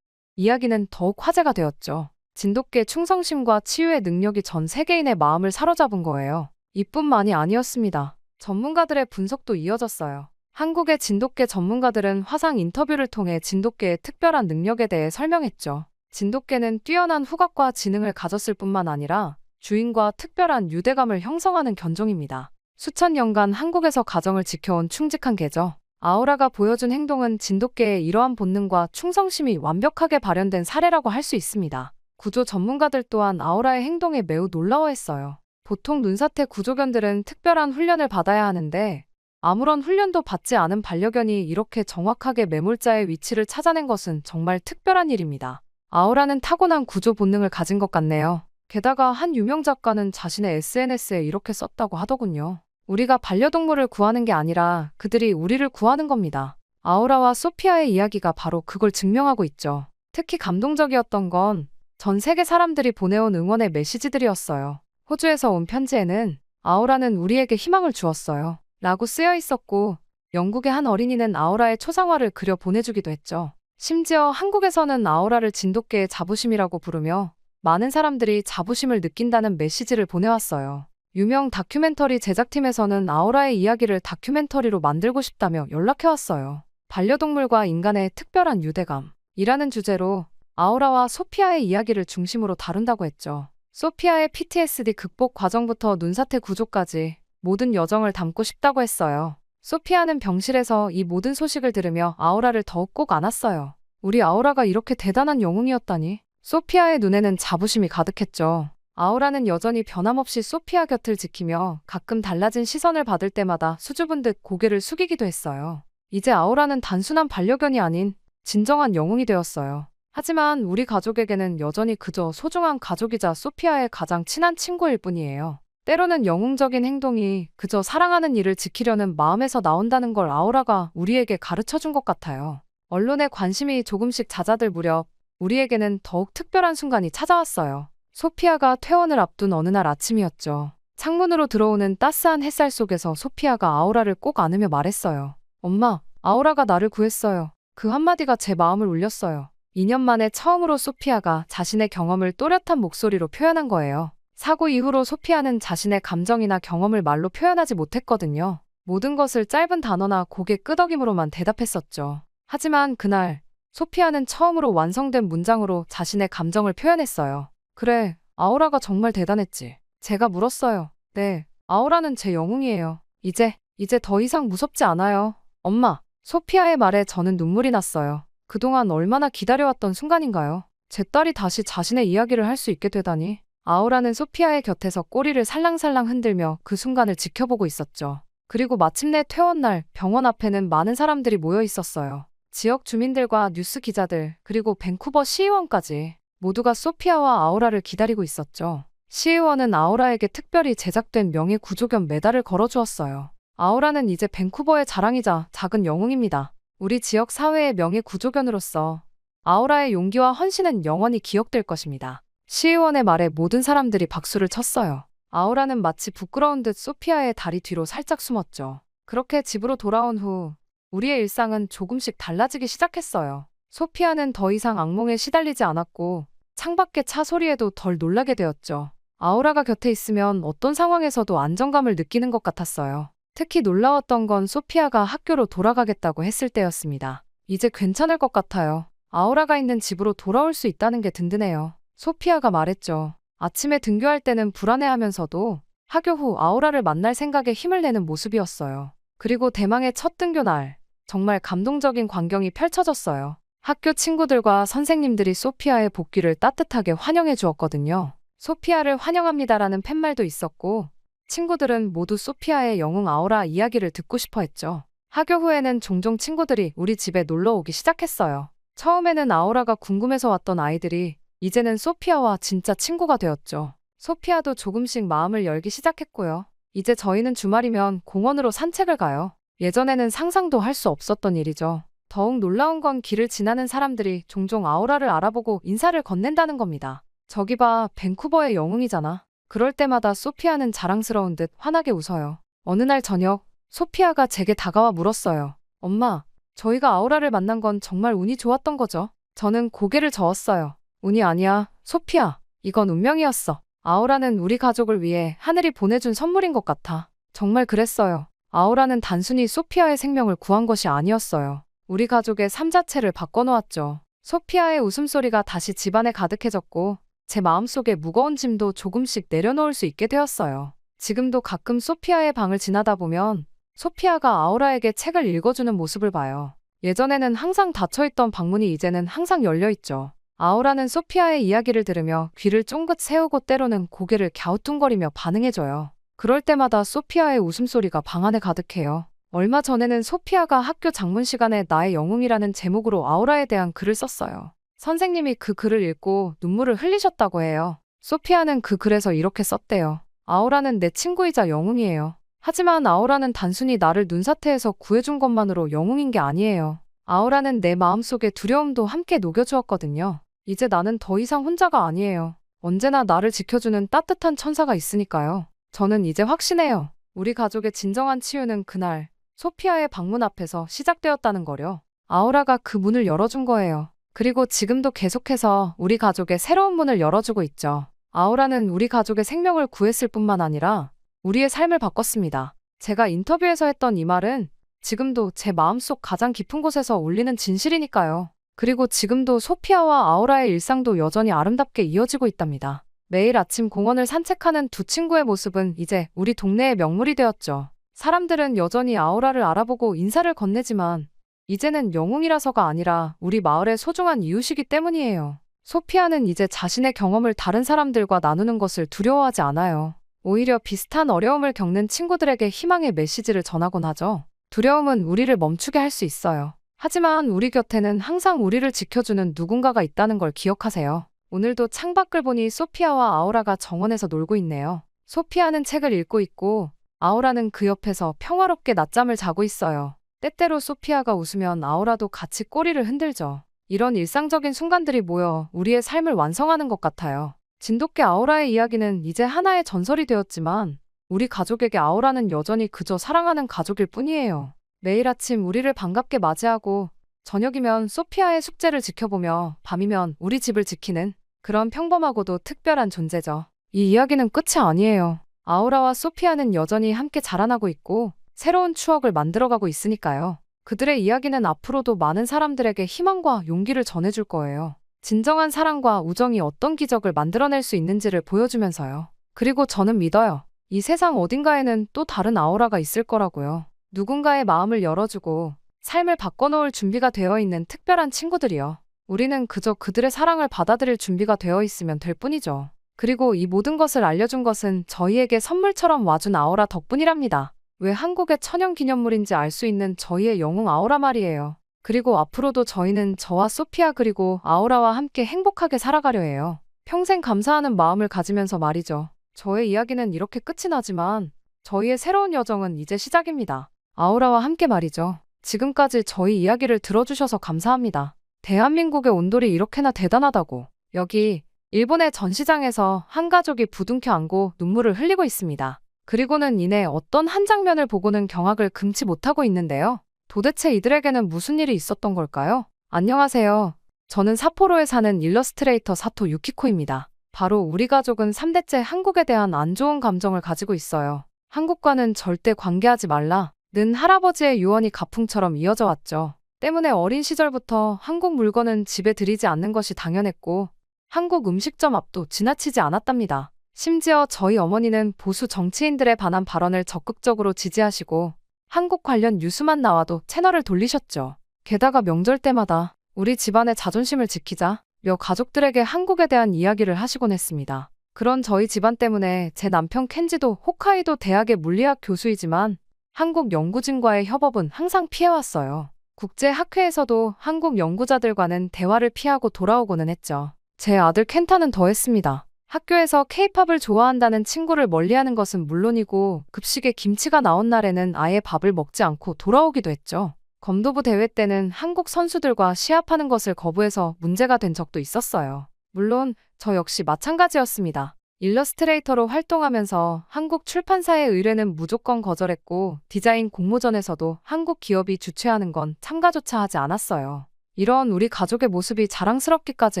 이야기는 더욱 화제가 되었죠. 진돗개 충성심과 치유의 능력이 전 세계인의 마음을 사로잡은 거예요. 이뿐만이 아니었습니다. 전문가들의 분석도 이어졌어요. 한국의 진돗개 전문가들은 화상 인터뷰를 통해 진돗개의 특별한 능력에 대해 설명했죠. 진돗개는 뛰어난 후각과 지능을 가졌을 뿐만 아니라 주인과 특별한 유대감을 형성하는 견종입니다. 수천 년간 한국에서 가정을 지켜온 충직한 개죠. 아우라가 보여준 행동은 진돗개의 이러한 본능과 충성심이 완벽하게 발현된 사례라고 할 수 있습니다. 구조 전문가들 또한 아우라의 행동에 매우 놀라워했어요. 보통 눈사태 구조견들은 특별한 훈련을 받아야 하는데 아무런 훈련도 받지 않은 반려견이 이렇게 정확하게 매몰자의 위치를 찾아낸 것은 정말 특별한 일입니다. 아우라는 타고난 구조 본능을 가진 것 같네요. 게다가 한 유명 작가는 자신의 SNS에 이렇게 썼다고 하더군요. 우리가 반려동물을 구하는 게 아니라 그들이 우리를 구하는 겁니다. 아우라와 소피아의 이야기가 바로 그걸 증명하고 있죠. 특히 감동적이었던 건 전 세계 사람들이 보내온 응원의 메시지들이었어요. 호주에서 온 편지에는 아우라는 우리에게 희망을 주었어요 라고 쓰여 있었고, 영국의 한 어린이는 아우라의 초상화를 그려 보내주기도 했죠. 심지어 한국에서는 아우라를 진돗개의 자부심이라고 부르며 많은 사람들이 자부심을 느낀다는 메시지를 보내왔어요. 유명 다큐멘터리 제작팀에서는 아우라의 이야기를 다큐멘터리로 만들고 싶다며 연락해왔어요. 반려동물과 인간의 특별한 유대감이라는 주제로 아우라와 소피아의 이야기를 중심으로 다룬다고 했죠. 소피아의 PTSD 극복 과정부터 눈사태 구조까지 모든 여정을 담고 싶다고 했어요. 소피아는 병실에서 이 모든 소식을 들으며 아우라를 더욱 꼭 안았어요. 우리 아우라가 이렇게 대단한 영웅이었다니. 소피아의 눈에는 자부심이 가득했죠. 아우라는 여전히 변함없이 소피아 곁을 지키며 가끔 달라진 시선을 받을 때마다 수줍은 듯 고개를 숙이기도 했어요. 이제 아우라는 단순한 반려견이 아닌 진정한 영웅이 되었어요. 하지만 우리 가족에게는 여전히 그저 소중한 가족이자 소피아의 가장 친한 친구일 뿐이에요. 때로는 영웅적인 행동이 그저 사랑하는 이를 지키려는 마음에서 나온다는 걸 아우라가 우리에게 가르쳐준 것 같아요. 언론의 관심이 조금씩 잦아들 무렵 우리에게는 더욱 특별한 순간이 찾아왔어요. 소피아가 퇴원을 앞둔 어느 날 아침이었죠. 창문으로 들어오는 따스한 햇살 속에서 소피아가 아우라를 꼭 안으며 말했어요. 엄마, 아우라가 나를 구했어요. 그 한마디가 제 마음을 울렸어요. 2년 만에 처음으로 소피아가 자신의 경험을 또렷한 목소리로 표현한 거예요. 사고 이후로 소피아는 자신의 감정이나 경험을 말로 표현하지 못했거든요. 모든 것을 짧은 단어나 고개 끄덕임으로만 대답했었죠. 하지만 그날 소피아는 처음으로 완성된 문장으로 자신의 감정을 표현했어요. 그래, 아우라가 정말 대단했지. 제가 물었어요. 네, 아우라는 제 영웅이에요. 이제 더 이상 무섭지 않아요. 엄마, 소피아의 말에 저는 눈물이 났어요. 그동안 얼마나 기다려왔던 순간인가요? 제 딸이 다시 자신의 이야기를 할 수 있게 되다니. 아우라는 소피아의 곁에서 꼬리를 살랑살랑 흔들며 그 순간을 지켜보고 있었죠. 그리고 마침내 퇴원날 병원 앞에는 많은 사람들이 모여 있었어요. 지역 주민들과 뉴스 기자들, 그리고 밴쿠버 시의원까지 모두가 소피아와 아우라를 기다리고 있었죠. 시의원은 아우라에게 특별히 제작된 명예 구조견 메달을 걸어주었어요. 아우라는 이제 밴쿠버의 자랑이자 작은 영웅입니다. 우리 지역 사회의 명예 구조견으로서 아우라의 용기와 헌신은 영원히 기억될 것입니다. 시의원의 말에 모든 사람들이 박수를 쳤어요. 아우라는 마치 부끄러운 듯 소피아의 다리 뒤로 살짝 숨었죠. 그렇게 집으로 돌아온 후 우리의 일상은 조금씩 달라지기 시작했어요. 소피아는 더 이상 악몽에 시달리지 않았고 창밖의 차 소리에도 덜 놀라게 되었죠. 아우라가 곁에 있으면 어떤 상황에서도 안정감을 느끼는 것 같았어요. 특히 놀라웠던 건 소피아가 학교로 돌아가겠다고 했을 때였습니다. 이제 괜찮을 것 같아요. 아우라가 있는 집으로 돌아올 수 있다는 게 든든해요. 소피아가 말했죠. 아침에 등교할 때는 불안해하면서도 하교 후 아우라를 만날 생각에 힘을 내는 모습이었어요. 그리고 대망의 첫 등교 날, 정말 감동적인 광경이 펼쳐졌어요. 학교 친구들과 선생님들이 소피아의 복귀를 따뜻하게 환영해 주었거든요. 소피아를 환영합니다라는 팻말도 있었고, 친구들은 모두 소피아의 영웅 아우라 이야기를 듣고 싶어 했죠. 하교 후에는 종종 친구들이 우리 집에 놀러 오기 시작했어요. 처음에는 아우라가 궁금해서 왔던 아이들이 이제는 소피아와 진짜 친구가 되었죠. 소피아도 조금씩 마음을 열기 시작했고요. 이제 저희는 주말이면 공원으로 산책을 가요. 예전에는 상상도 할 수 없었던 일이죠. 더욱 놀라운 건 길을 지나는 사람들이 종종 아우라를 알아보고 인사를 건넨다는 겁니다. 저기 봐, 밴쿠버의 영웅이잖아. 그럴 때마다 소피아는 자랑스러운 듯 환하게 웃어요. 어느 날 저녁, 소피아가 제게 다가와 물었어요. 엄마, 저희가 아우라를 만난 건 정말 운이 좋았던 거죠? 저는 고개를 저었어요. 운이 아니야, 소피아. 이건 운명이었어. 아우라는 우리 가족을 위해 하늘이 보내준 선물인 것 같아. 정말 그랬어요. 아우라는 단순히 소피아의 생명을 구한 것이 아니었어요. 우리 가족의 삶 자체를 바꿔놓았죠. 소피아의 웃음소리가 다시 집안에 가득해졌고 제 마음속에 무거운 짐도 조금씩 내려놓을 수 있게 되었어요. 지금도 가끔 소피아의 방을 지나다 보면 소피아가 아우라에게 책을 읽어주는 모습을 봐요. 예전에는 항상 닫혀있던 방문이 이제는 항상 열려있죠. 아우라는 소피아의 이야기를 들으며 귀를 쫑긋 세우고 때로는 고개를 갸우뚱거리며 반응해줘요. 그럴 때마다 소피아의 웃음소리가 방 안에 가득해요. 얼마 전에는 소피아가 학교 장문 시간에 나의 영웅이라는 제목으로 아우라에 대한 글을 썼어요. 선생님이 그 글을 읽고 눈물을 흘리셨다고 해요. 소피아는 그 글에서 이렇게 썼대요. 아우라는 내 친구이자 영웅이에요. 하지만 아우라는 단순히 나를 눈사태에서 구해준 것만으로 영웅인 게 아니에요. 아우라는 내 마음속의 두려움도 함께 녹여주었거든요. 이제 나는 더 이상 혼자가 아니에요. 언제나 나를 지켜주는 따뜻한 천사가 있으니까요. 저는 이제 확신해요. 우리 가족의 진정한 치유는 그날 소피아의 방문 앞에서 시작되었다는 거려. 아우라가 그 문을 열어준 거예요. 그리고 지금도 계속해서 우리 가족의 새로운 문을 열어주고 있죠. 아우라는 우리 가족의 생명을 구했을 뿐만 아니라 우리의 삶을 바꿨습니다. 제가 인터뷰에서 했던 이 말은 지금도 제 마음속 가장 깊은 곳에서 울리는 진실이니까요. 그리고 지금도 소피아와 아우라의 일상도 여전히 아름답게 이어지고 있답니다. 매일 아침 공원을 산책하는 두 친구의 모습은 이제 우리 동네의 명물이 되었죠. 사람들은 여전히 아우라를 알아보고 인사를 건네지만 이제는 영웅이라서가 아니라 우리 마을의 소중한 이웃이기 때문이에요. 소피아는 이제 자신의 경험을 다른 사람들과 나누는 것을 두려워하지 않아요. 오히려 비슷한 어려움을 겪는 친구들에게 희망의 메시지를 전하곤 하죠. 두려움은 우리를 멈추게 할 수 있어요. 하지만 우리 곁에는 항상 우리를 지켜주는 누군가가 있다는 걸 기억하세요. 오늘도 창밖을 보니 소피아와 아우라가 정원에서 놀고 있네요. 소피아는 책을 읽고 있고 아우라는 그 옆에서 평화롭게 낮잠을 자고 있어요. 때때로 소피아가 웃으면 아우라도 같이 꼬리를 흔들죠. 이런 일상적인 순간들이 모여 우리의 삶을 완성하는 것 같아요. 진돗개 아우라의 이야기는 이제 하나의 전설이 되었지만 우리 가족에게 아우라는 여전히 그저 사랑하는 가족일 뿐이에요. 매일 아침 우리를 반갑게 맞이하고 저녁이면 소피아의 숙제를 지켜보며 밤이면 우리 집을 지키는 그런 평범하고도 특별한 존재죠. 이 이야기는 끝이 아니에요. 아우라와 소피아는 여전히 함께 자라나고 있고 새로운 추억을 만들어가고 있으니까요. 그들의 이야기는 앞으로도 많은 사람들에게 희망과 용기를 전해줄 거예요. 진정한 사랑과 우정이 어떤 기적을 만들어낼 수 있는지를 보여주면서요. 그리고 저는 믿어요. 이 세상 어딘가에는 또 다른 아우라가 있을 거라고요. 누군가의 마음을 열어주고 삶을 바꿔놓을 준비가 되어 있는 특별한 친구들이요. 우리는 그저 그들의 사랑을 받아들일 준비가 되어 있으면 될 뿐이죠. 그리고 이 모든 것을 알려준 것은 저희에게 선물처럼 와준 아우라 덕분이랍니다. 왜 한국의 천연기념물인지 알 수 있는 저희의 영웅 아우라 말이에요. 그리고 앞으로도 저희는 저와 소피아 그리고 아우라와 함께 행복하게 살아가려 해요. 평생 감사하는 마음을 가지면서 말이죠. 저의 이야기는 이렇게 끝이 나지만 저희의 새로운 여정은 이제 시작입니다. 아우라와 함께 말이죠. 지금까지 저희 이야기를 들어주셔서 감사합니다. 대한민국의 온돌이 이렇게나 대단하다고. 여기 일본의 전시장에서 한 가족이 부둥켜 안고 눈물을 흘리고 있습니다. 그리고는 이내 어떤 한 장면을 보고는 경악을 금치 못하고 있는데요. 도대체 이들에게는 무슨 일이 있었던 걸까요? 안녕하세요. 저는 삿포로에 사는 일러스트레이터 사토 유키코입니다. 바로 우리 가족은 3대째 한국에 대한 안 좋은 감정을 가지고 있어요. 한국과는 절대 관계하지 말라. 는 할아버지의 유언이 가풍처럼 이어져 왔죠. 때문에 어린 시절부터 한국 물건은 집에 들이지 않는 것이 당연했고 한국 음식점 앞도 지나치지 않았답니다. 심지어 저희 어머니는 보수 정치인들의 반한 발언을 적극적으로 지지하시고 한국 관련 뉴스만 나와도 채널을 돌리셨죠. 게다가 명절 때마다 우리 집안의 자존심을 지키자며 가족들에게 한국에 대한 이야기를 하시곤 했습니다. 그런 저희 집안 때문에 제 남편 켄지도 홋카이도 대학의 물리학 교수이지만 한국 연구진과의 협업은 항상 피해왔어요. 국제학회에서도 한국 연구자들과는 대화를 피하고 돌아오고는 했죠. 제 아들 켄타는 더했습니다. 학교에서 케이팝을 좋아한다는 친구를 멀리하는 것은 물론이고 급식에 김치가 나온 날에는 아예 밥을 먹지 않고 돌아오기도 했죠. 검도부 대회 때는 한국 선수들과 시합하는 것을 거부해서 문제가 된 적도 있었어요. 물론 저 역시 마찬가지였습니다. 일러스트레이터로 활동하면서 한국 출판사의 의뢰는 무조건 거절했고 디자인 공모전에서도 한국 기업이 주최하는 건 참가조차 하지 않았어요. 이런 우리 가족의 모습이 자랑스럽기까지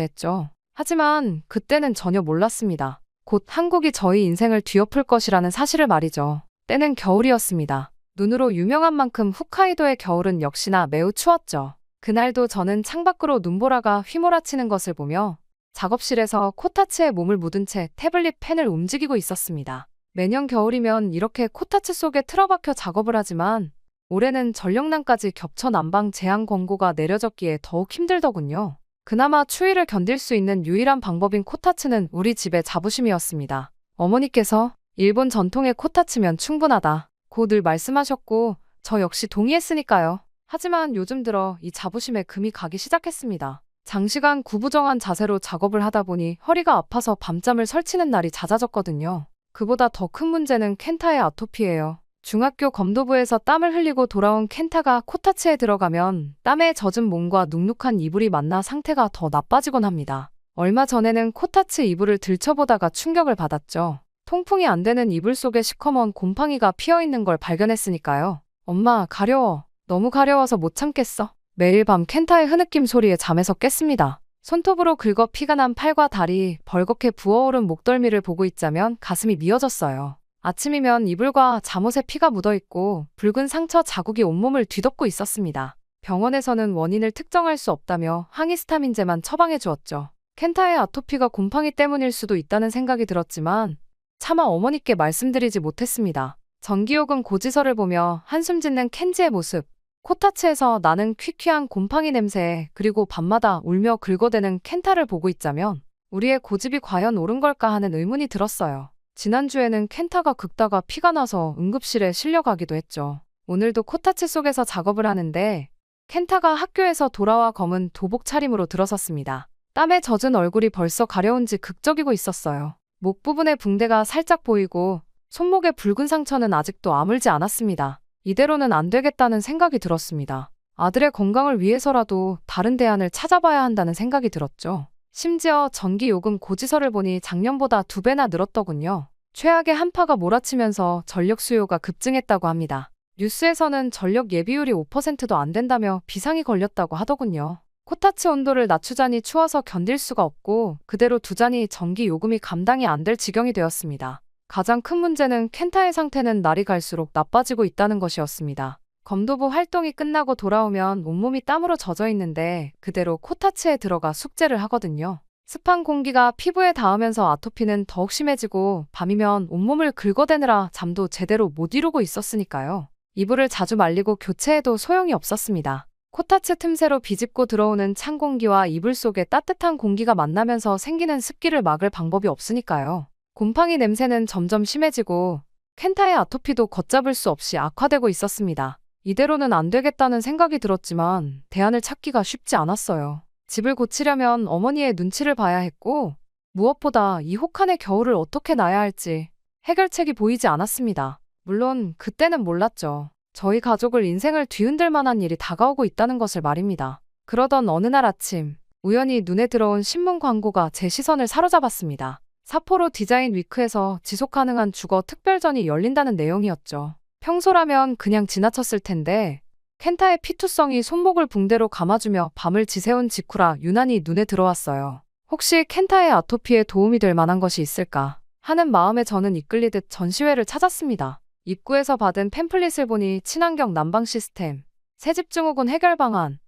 했죠. 하지만 그때는 전혀 몰랐습니다. 곧 한국이 저희 인생을 뒤엎을 것이라는 사실을 말이죠. 때는 겨울이었습니다. 눈으로 유명한 만큼 홋카이도의 겨울은 역시나 매우 추웠죠. 그날도 저는 창밖으로 눈보라가 휘몰아치는 것을 보며 작업실에서 코타츠에 몸을 묻은 채 태블릿 펜을 움직이고 있었습니다. 매년 겨울이면 이렇게 코타츠 속에 틀어박혀 작업을 하지만 올해는 전력난까지 겹쳐 난방 제한 권고가 내려졌기에 더욱 힘들더군요. 그나마 추위를 견딜 수 있는 유일한 방법인 코타츠는 우리 집의 자부심이었습니다. 어머니께서 일본 전통의 코타츠면 충분하다 고 늘 말씀하셨고 저 역시 동의했으니까요. 하지만 요즘 들어 이 자부심에 금이 가기 시작했습니다. 장시간 구부정한 자세로 작업을 하다 보니 허리가 아파서 밤잠을 설치는 날이 잦아졌거든요. 그보다 더 큰 문제는 켄타의 아토피예요. 중학교 검도부에서 땀을 흘리고 돌아온 켄타가 코타츠에 들어가면 땀에 젖은 몸과 눅눅한 이불이 만나 상태가 더 나빠지곤 합니다. 얼마 전에는 코타츠 이불을 들춰보다가 충격을 받았죠. 통풍이 안 되는 이불 속에 시커먼 곰팡이가 피어있는 걸 발견했으니까요. 엄마, 가려워. 너무 가려워서 못 참겠어. 매일 밤 켄타의 흐느낌 소리에 잠에서 깼습니다. 손톱으로 긁어 피가 난 팔과 다리, 벌겋게 부어오른 목덜미를 보고 있자면 가슴이 미어졌어요. 아침이면 이불과 잠옷에 피가 묻어있고 붉은 상처 자국이 온몸을 뒤덮고 있었습니다. 병원에서는 원인을 특정할 수 없다며 항히스타민제만 처방해 주었죠. 켄타의 아토피가 곰팡이 때문일 수도 있다는 생각이 들었지만 차마 어머니께 말씀드리지 못했습니다. 전기요금 고지서를 보며 한숨 짓는 켄지의 모습, 코타츠에서 나는 퀴퀴한 곰팡이 냄새, 그리고 밤마다 울며 긁어대는 켄타를 보고 있자면 우리의 고집이 과연 옳은 걸까 하는 의문이 들었어요. 지난주에는 켄타가 긁다가 피가 나서 응급실에 실려가기도 했죠. 오늘도 코타츠 속에서 작업을 하는데 켄타가 학교에서 돌아와 검은 도복 차림으로 들어섰습니다. 땀에 젖은 얼굴이 벌써 가려운지 극적이고 있었어요. 목 부분에 붕대가 살짝 보이고 손목의 붉은 상처는 아직도 아물지 않았습니다. 이대로는 안 되겠다는 생각이 들었습니다. 아들의 건강을 위해서라도 다른 대안을 찾아봐야 한다는 생각이 들었죠. 심지어 전기요금 고지서를 보니 작년보다 2배나 늘었더군요. 최악의 한파가 몰아치면서 전력 수요가 급증했다고 합니다. 뉴스에서는 전력 예비율이 5%도 안 된다며 비상이 걸렸다고 하더군요. 코타츠 온도를 낮추자니 추워서 견딜 수가 없고 그대로 두자니 전기요금이 감당이 안 될 지경이 되었습니다. 가장 큰 문제는 켄타의 상태는 날이 갈수록 나빠지고 있다는 것이었습니다. 검도부 활동이 끝나고 돌아오면 온몸이 땀으로 젖어 있는데 그대로 코타츠에 들어가 숙제를 하거든요. 습한 공기가 피부에 닿으면서 아토피는 더욱 심해지고 밤이면 온몸을 긁어대느라 잠도 제대로 못 이루고 있었으니까요. 이불을 자주 말리고 교체해도 소용이 없었습니다. 코타츠 틈새로 비집고 들어오는 찬 공기와 이불 속에 따뜻한 공기가 만나면서 생기는 습기를 막을 방법이 없으니까요. 곰팡이 냄새는 점점 심해지고 켄타의 아토피도 걷잡을 수 없이 악화되고 있었습니다. 이대로는 안 되겠다는 생각이 들었지만 대안을 찾기가 쉽지 않았어요. 집을 고치려면 어머니의 눈치를 봐야 했고 무엇보다 이 혹한의 겨울을 어떻게 나야 할지 해결책이 보이지 않았습니다. 물론 그때는 몰랐죠. 저희 가족을 인생을 뒤흔들 만한 일이 다가오고 있다는 것을 말입니다. 그러던 어느 날 아침 우연히 눈에 들어온 신문 광고가 제 시선을 사로잡았습니다. 사포로 디자인 위크에서 지속가능한 주거 특별전이 열린다는 내용이었죠. 평소라면 그냥 지나쳤을 텐데 켄타의 피투성이 손목을 붕대로 감아주며 밤을 지새운 직후라 유난히 눈에 들어왔어요. 혹시 켄타의 아토피에 도움이 될 만한 것이 있을까 하는 마음에 저는 이끌리듯 전시회를 찾았습니다. 입구에서 받은 팸플릿을 보니 친환경 난방 시스템, 새집 증후군 해결 방안,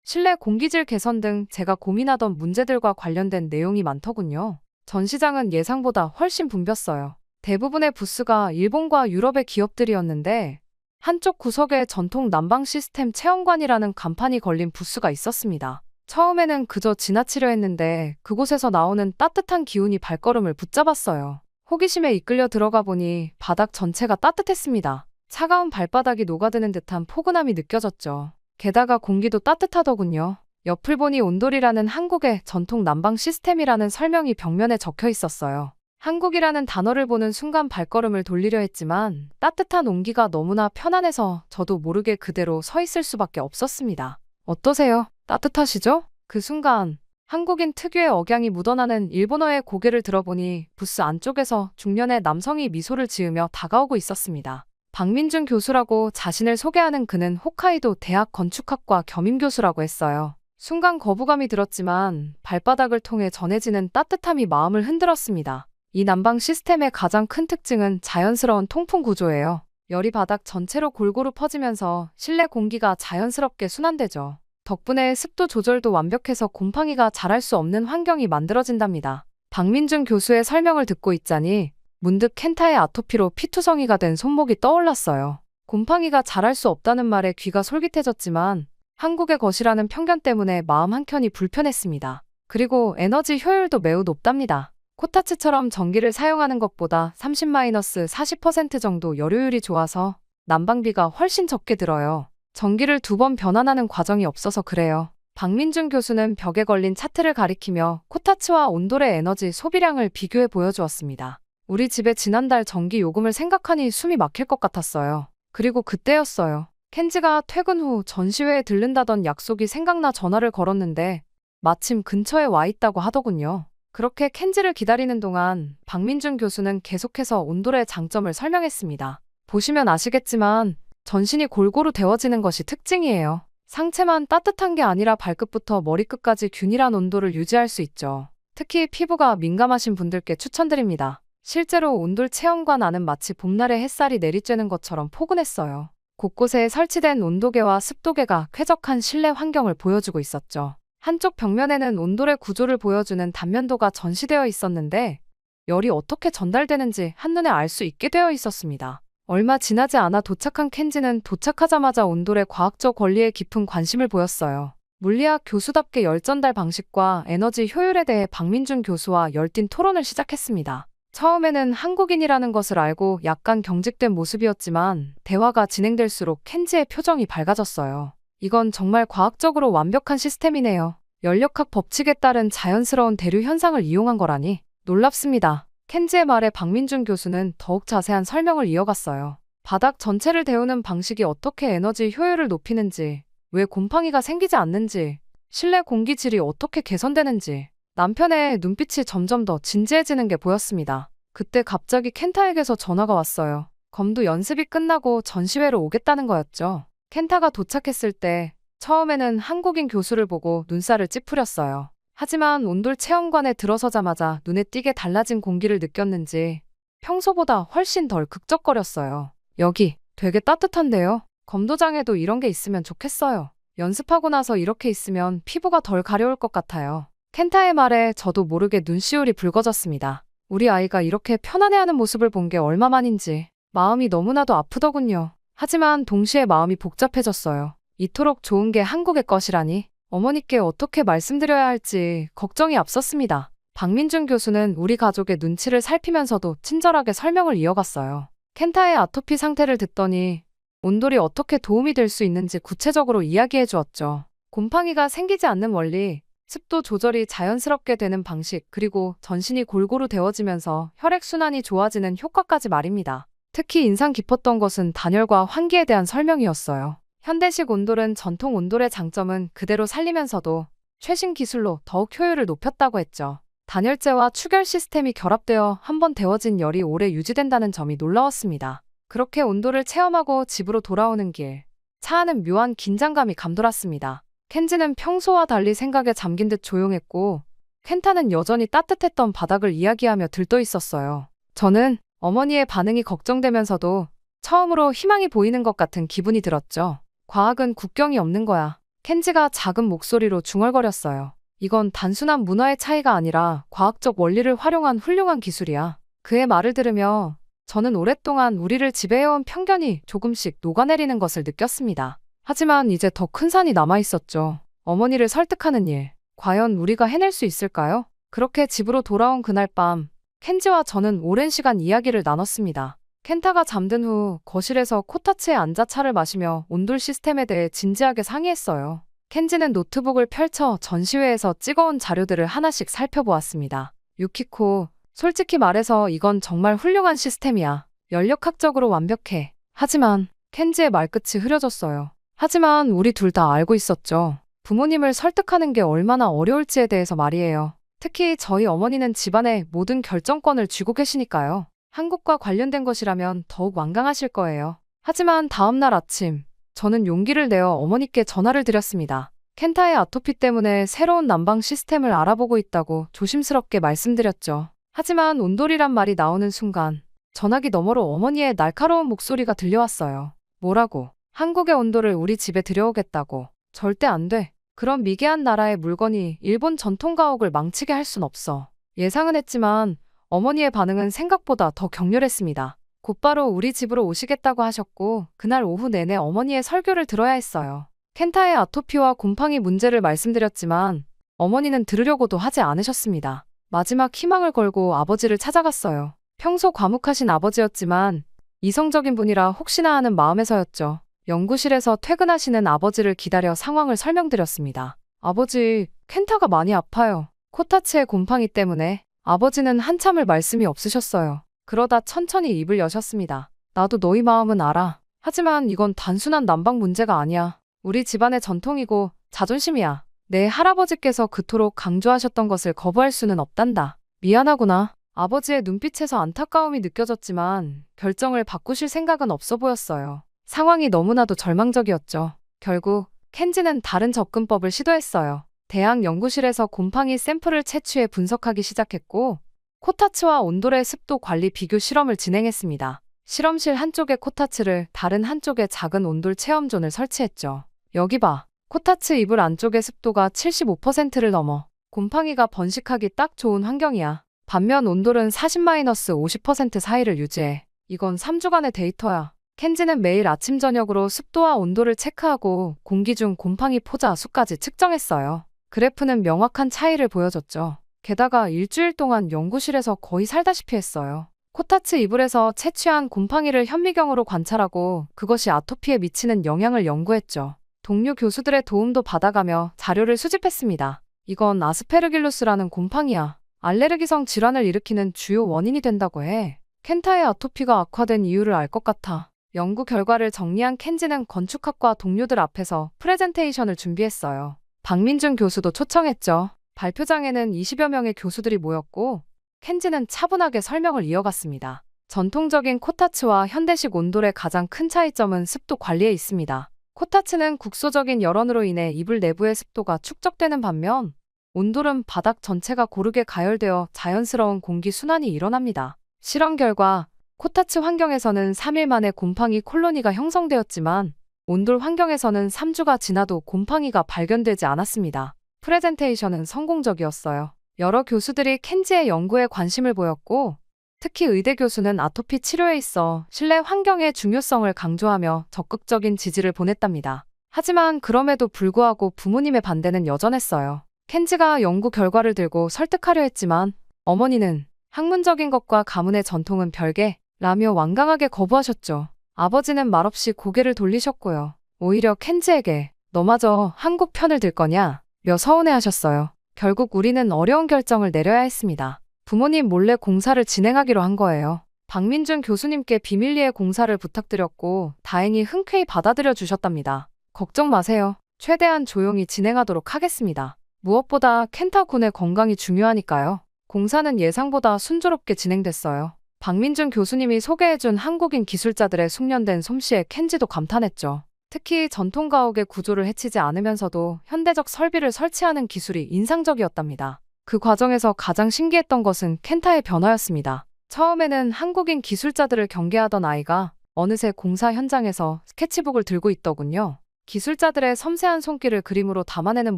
실내 공기질 개선 등 제가 고민하던 문제들과 관련된 내용이 많더군요. 전시장은 예상보다 훨씬 붐볐어요. 대부분의 부스가 일본과 유럽의 기업들이었는데 한쪽 구석에 전통 난방 시스템 체험관이라는 간판이 걸린 부스가 있었습니다. 처음에는 그저 지나치려 했는데 그곳에서 나오는 따뜻한 기운이 발걸음을 붙잡았어요. 호기심에 이끌려 들어가 보니 바닥 전체가 따뜻했습니다. 차가운 발바닥이 녹아드는 듯한 포근함이 느껴졌죠. 게다가 공기도 따뜻하더군요. 옆을 보니 온돌이라는 한국의 전통 난방 시스템이라는 설명이 벽면에 적혀 있었어요. 한국이라는 단어를 보는 순간 발걸음을 돌리려 했지만 따뜻한 온기가 너무나 편안해서 저도 모르게 그대로 서 있을 수밖에 없었습니다. 어떠세요? 따뜻하시죠? 그 순간 한국인 특유의 억양이 묻어나는 일본어의 고개를 들어보니 부스 안쪽에서 중년의 남성이 미소를 지으며 다가오고 있었습니다. 박민준 교수라고 자신을 소개하는 그는 홋카이도 대학 건축학과 겸임 교수라고 했어요. 순간 거부감이 들었지만 발바닥을 통해 전해지는 따뜻함이 마음을 흔들었습니다. 이 난방 시스템의 가장 큰 특징은 자연스러운 통풍 구조예요. 열이 바닥 전체로 골고루 퍼지면서 실내 공기가 자연스럽게 순환되죠. 덕분에 습도 조절도 완벽해서 곰팡이가 자랄 수 없는 환경이 만들어진답니다. 박민준 교수의 설명을 듣고 있자니 문득 켄타의 아토피로 피투성이가 된 손목이 떠올랐어요. 곰팡이가 자랄 수 없다는 말에 귀가 솔깃해졌지만 한국의 것이라는 편견 때문에 마음 한켠이 불편했습니다. 그리고 에너지 효율도 매우 높답니다. 코타츠처럼 전기를 사용하는 것보다 30-40% 정도 열효율이 좋아서 난방비가 훨씬 적게 들어요. 전기를 2번 변환하는 과정이 없어서 그래요. 박민준 교수는 벽에 걸린 차트를 가리키며 코타츠와 온돌의 에너지 소비량을 비교해 보여주었습니다. 우리 집에 지난달 전기 요금을 생각하니 숨이 막힐 것 같았어요. 그리고 그때였어요. 켄지가 퇴근 후 전시회에 들른다던 약속이 생각나 전화를 걸었는데 마침 근처에 와 있다고 하더군요. 그렇게 켄지를 기다리는 동안 박민준 교수는 계속해서 온돌의 장점을 설명했습니다. 보시면 아시겠지만 전신이 골고루 데워지는 것이 특징이에요. 상체만 따뜻한 게 아니라 발끝부터 머리끝까지 균일한 온도를 유지할 수 있죠. 특히 피부가 민감하신 분들께 추천드립니다. 실제로 온돌 체험관 안은 마치 봄날의 햇살이 내리쬐는 것처럼 포근했어요. 곳곳에 설치된 온도계와 습도계가 쾌적한 실내 환경을 보여주고 있었죠. 한쪽 벽면에는 온돌의 구조를 보여주는 단면도가 전시되어 있었는데 열이 어떻게 전달되는지 한눈에 알 수 있게 되어 있었습니다. 얼마 지나지 않아 도착한 켄지는 도착하자마자 온돌의 과학적 원리에 깊은 관심을 보였어요. 물리학 교수답게 열 전달 방식과 에너지 효율에 대해 박민준 교수와 열띤 토론을 시작했습니다. 처음에는 한국인이라는 것을 알고 약간 경직된 모습이었지만 대화가 진행될수록 켄지의 표정이 밝아졌어요. 이건 정말 과학적으로 완벽한 시스템이네요. 연력학 법칙에 따른 자연스러운 대류 현상을 이용한 거라니 놀랍습니다. 켄지의 말에 박민준 교수는 더욱 자세한 설명을 이어갔어요. 바닥 전체를 데우는 방식이 어떻게 에너지 효율을 높이는지, 왜 곰팡이가 생기지 않는지, 실내 공기 질이 어떻게 개선되는지. 남편의 눈빛이 점점 더 진지해지는 게 보였습니다. 그때 갑자기 켄타에게서 전화가 왔어요. 검도 연습이 끝나고 전시회로 오겠다는 거였죠. 켄타가 도착했을 때 처음에는 한국인 교수를 보고 눈살을 찌푸렸어요. 하지만 온돌 체험관에 들어서자마자 눈에 띄게 달라진 공기를 느꼈는지 평소보다 훨씬 덜 극적거렸어요. 여기 되게 따뜻한데요? 검도장에도 이런 게 있으면 좋겠어요. 연습하고 나서 이렇게 있으면 피부가 덜 가려울 것 같아요. 켄타의 말에 저도 모르게 눈시울이 붉어졌습니다. 우리 아이가 이렇게 편안해하는 모습을 본 게 얼마만인지 마음이 너무나도 아프더군요. 하지만 동시에 마음이 복잡해졌어요. 이토록 좋은 게 한국의 것이라니 어머니께 어떻게 말씀드려야 할지 걱정이 앞섰습니다. 박민준 교수는 우리 가족의 눈치를 살피면서도 친절하게 설명을 이어갔어요. 켄타의 아토피 상태를 듣더니 온돌이 어떻게 도움이 될 수 있는지 구체적으로 이야기해 주었죠. 곰팡이가 생기지 않는 원리, 습도 조절이 자연스럽게 되는 방식, 그리고 전신이 골고루 데워지면서 혈액순환이 좋아지는 효과까지 말입니다. 특히 인상 깊었던 것은 단열과 환기에 대한 설명이었어요. 현대식 온돌은 전통 온돌의 장점은 그대로 살리면서도 최신 기술로 더욱 효율을 높였다고 했죠. 단열재와 추결 시스템이 결합되어 한번 데워진 열이 오래 유지된다는 점이 놀라웠습니다. 그렇게 온돌을 체험하고 집으로 돌아오는 길, 차 안은 묘한 긴장감이 감돌았습니다. 켄지는 평소와 달리 생각에 잠긴 듯 조용했고 켄타는 여전히 따뜻했던 바닥을 이야기하며 들떠 있었어요. 저는 어머니의 반응이 걱정되면서도 처음으로 희망이 보이는 것 같은 기분이 들었죠. 과학은 국경이 없는 거야. 켄지가 작은 목소리로 중얼거렸어요. 이건 단순한 문화의 차이가 아니라 과학적 원리를 활용한 훌륭한 기술이야. 그의 말을 들으며 저는 오랫동안 우리를 지배해온 편견이 조금씩 녹아내리는 것을 느꼈습니다. 하지만 이제 더 큰 산이 남아있었죠. 어머니를 설득하는 일. 과연 우리가 해낼 수 있을까요? 그렇게 집으로 돌아온 그날 밤, 켄지와 저는 오랜 시간 이야기를 나눴습니다. 켄타가 잠든 후 거실에서 코타츠에 앉아 차를 마시며 온돌 시스템에 대해 진지하게 상의했어요. 켄지는 노트북을 펼쳐 전시회에서 찍어온 자료들을 하나씩 살펴보았습니다. 유키코, 솔직히 말해서 이건 정말 훌륭한 시스템이야. 연력학적으로 완벽해. 하지만 켄지의 말끝이 흐려졌어요. 하지만 우리 둘 다 알고 있었죠. 부모님을 설득하는 게 얼마나 어려울지에 대해서 말이에요. 특히 저희 어머니는 집안의 모든 결정권을 쥐고 계시니까요. 한국과 관련된 것이라면 더욱 완강하실 거예요. 하지만 다음 날 아침, 저는 용기를 내어 어머니께 전화를 드렸습니다. 켄타의 아토피 때문에 새로운 난방 시스템을 알아보고 있다고 조심스럽게 말씀드렸죠. 하지만 온돌이란 말이 나오는 순간 전화기 너머로 어머니의 날카로운 목소리가 들려왔어요. 뭐라고? 한국의 온돌을 우리 집에 들여오겠다고. 절대 안 돼. 그런 미개한 나라의 물건이 일본 전통 가옥을 망치게 할 순 없어. 예상은 했지만 어머니의 반응은 생각보다 더 격렬했습니다. 곧바로 우리 집으로 오시겠다고 하셨고 그날 오후 내내 어머니의 설교를 들어야 했어요. 켄타의 아토피와 곰팡이 문제를 말씀드렸지만 어머니는 들으려고도 하지 않으셨습니다. 마지막 희망을 걸고 아버지를 찾아갔어요. 평소 과묵하신 아버지였지만 이성적인 분이라 혹시나 하는 마음에서였죠. 연구실에서 퇴근하시는 아버지를 기다려 상황을 설명드렸습니다. 아버지, 켄타가 많이 아파요. 코타츠의 곰팡이 때문에. 아버지는 한참을 말씀이 없으셨어요. 그러다 천천히 입을 여셨습니다. 나도 너희 마음은 알아. 하지만 이건 단순한 난방 문제가 아니야. 우리 집안의 전통이고 자존심이야. 내 할아버지께서 그토록 강조하셨던 것을 거부할 수는 없단다. 미안하구나. 아버지의 눈빛에서 안타까움이 느껴졌지만 결정을 바꾸실 생각은 없어 보였어요. 상황이 너무나도 절망적이었죠. 결국 켄지는 다른 접근법을 시도했어요. 대학 연구실에서 곰팡이 샘플을 채취해 분석하기 시작했고 코타츠와 온돌의 습도 관리 비교 실험을 진행했습니다. 실험실 한쪽에 코타츠를 다른 한쪽에 작은 온돌 체험존을 설치했죠. 여기 봐. 코타츠 이불 안쪽의 습도가 75%를 넘어. 곰팡이가 번식하기 딱 좋은 환경이야. 반면 온돌은 40-50% 사이를 유지해. 이건 3주간의 데이터야. 켄지는 매일 아침 저녁으로 습도와 온도를 체크하고 공기 중 곰팡이 포자 수까지 측정했어요. 그래프는 명확한 차이를 보여줬죠. 게다가 일주일 동안 연구실에서 거의 살다시피 했어요. 코타츠 이불에서 채취한 곰팡이를 현미경으로 관찰하고 그것이 아토피에 미치는 영향을 연구했죠. 동료 교수들의 도움도 받아가며 자료를 수집했습니다. 이건 아스페르길루스라는 곰팡이야. 알레르기성 질환을 일으키는 주요 원인이 된다고 해. 켄타의 아토피가 악화된 이유를 알 것 같아. 연구 결과를 정리한 켄지는 건축학과 동료들 앞에서 프레젠테이션을 준비했어요. 박민준 교수도 초청했죠. 발표장에는 20여 명의 교수들이 모였고 켄지는 차분하게 설명을 이어갔습니다. 전통적인 코타츠와 현대식 온돌의 가장 큰 차이점은 습도 관리에 있습니다. 코타츠는 국소적인 열원으로 인해 이불 내부의 습도가 축적되는 반면 온돌은 바닥 전체가 고르게 가열되어 자연스러운 공기 순환이 일어납니다. 실험 결과 코타츠 환경에서는 3일 만에 곰팡이 콜로니가 형성되었지만 온돌 환경에서는 3주가 지나도 곰팡이가 발견되지 않았습니다. 프레젠테이션은 성공적이었어요. 여러 교수들이 켄지의 연구에 관심을 보였고 특히 의대 교수는 아토피 치료에 있어 실내 환경의 중요성을 강조하며 적극적인 지지를 보냈답니다. 하지만 그럼에도 불구하고 부모님의 반대는 여전했어요. 켄지가 연구 결과를 들고 설득하려 했지만 어머니는 학문적인 것과 가문의 전통은 별개 라며 완강하게 거부하셨죠. 아버지는 말없이 고개를 돌리셨고요. 오히려 켄지에게 너마저 한국 편을 들 거냐 며 서운해하셨어요. 결국 우리는 어려운 결정을 내려야 했습니다. 부모님 몰래 공사를 진행하기로 한 거예요. 박민준 교수님께 비밀리에 공사를 부탁드렸고 다행히 흔쾌히 받아들여 주셨답니다. 걱정 마세요. 최대한 조용히 진행하도록 하겠습니다. 무엇보다 켄타 군의 건강이 중요하니까요. 공사는 예상보다 순조롭게 진행됐어요. 박민준 교수님이 소개해준 한국인 기술자들의 숙련된 솜씨에 켄지도 감탄했죠. 특히 전통 가옥의 구조를 해치지 않으면서도 현대적 설비를 설치하는 기술이 인상적이었답니다. 그 과정에서 가장 신기했던 것은 켄타의 변화였습니다. 처음에는 한국인 기술자들을 경계하던 아이가 어느새 공사 현장에서 스케치북을 들고 있더군요. 기술자들의 섬세한 손길을 그림으로 담아내는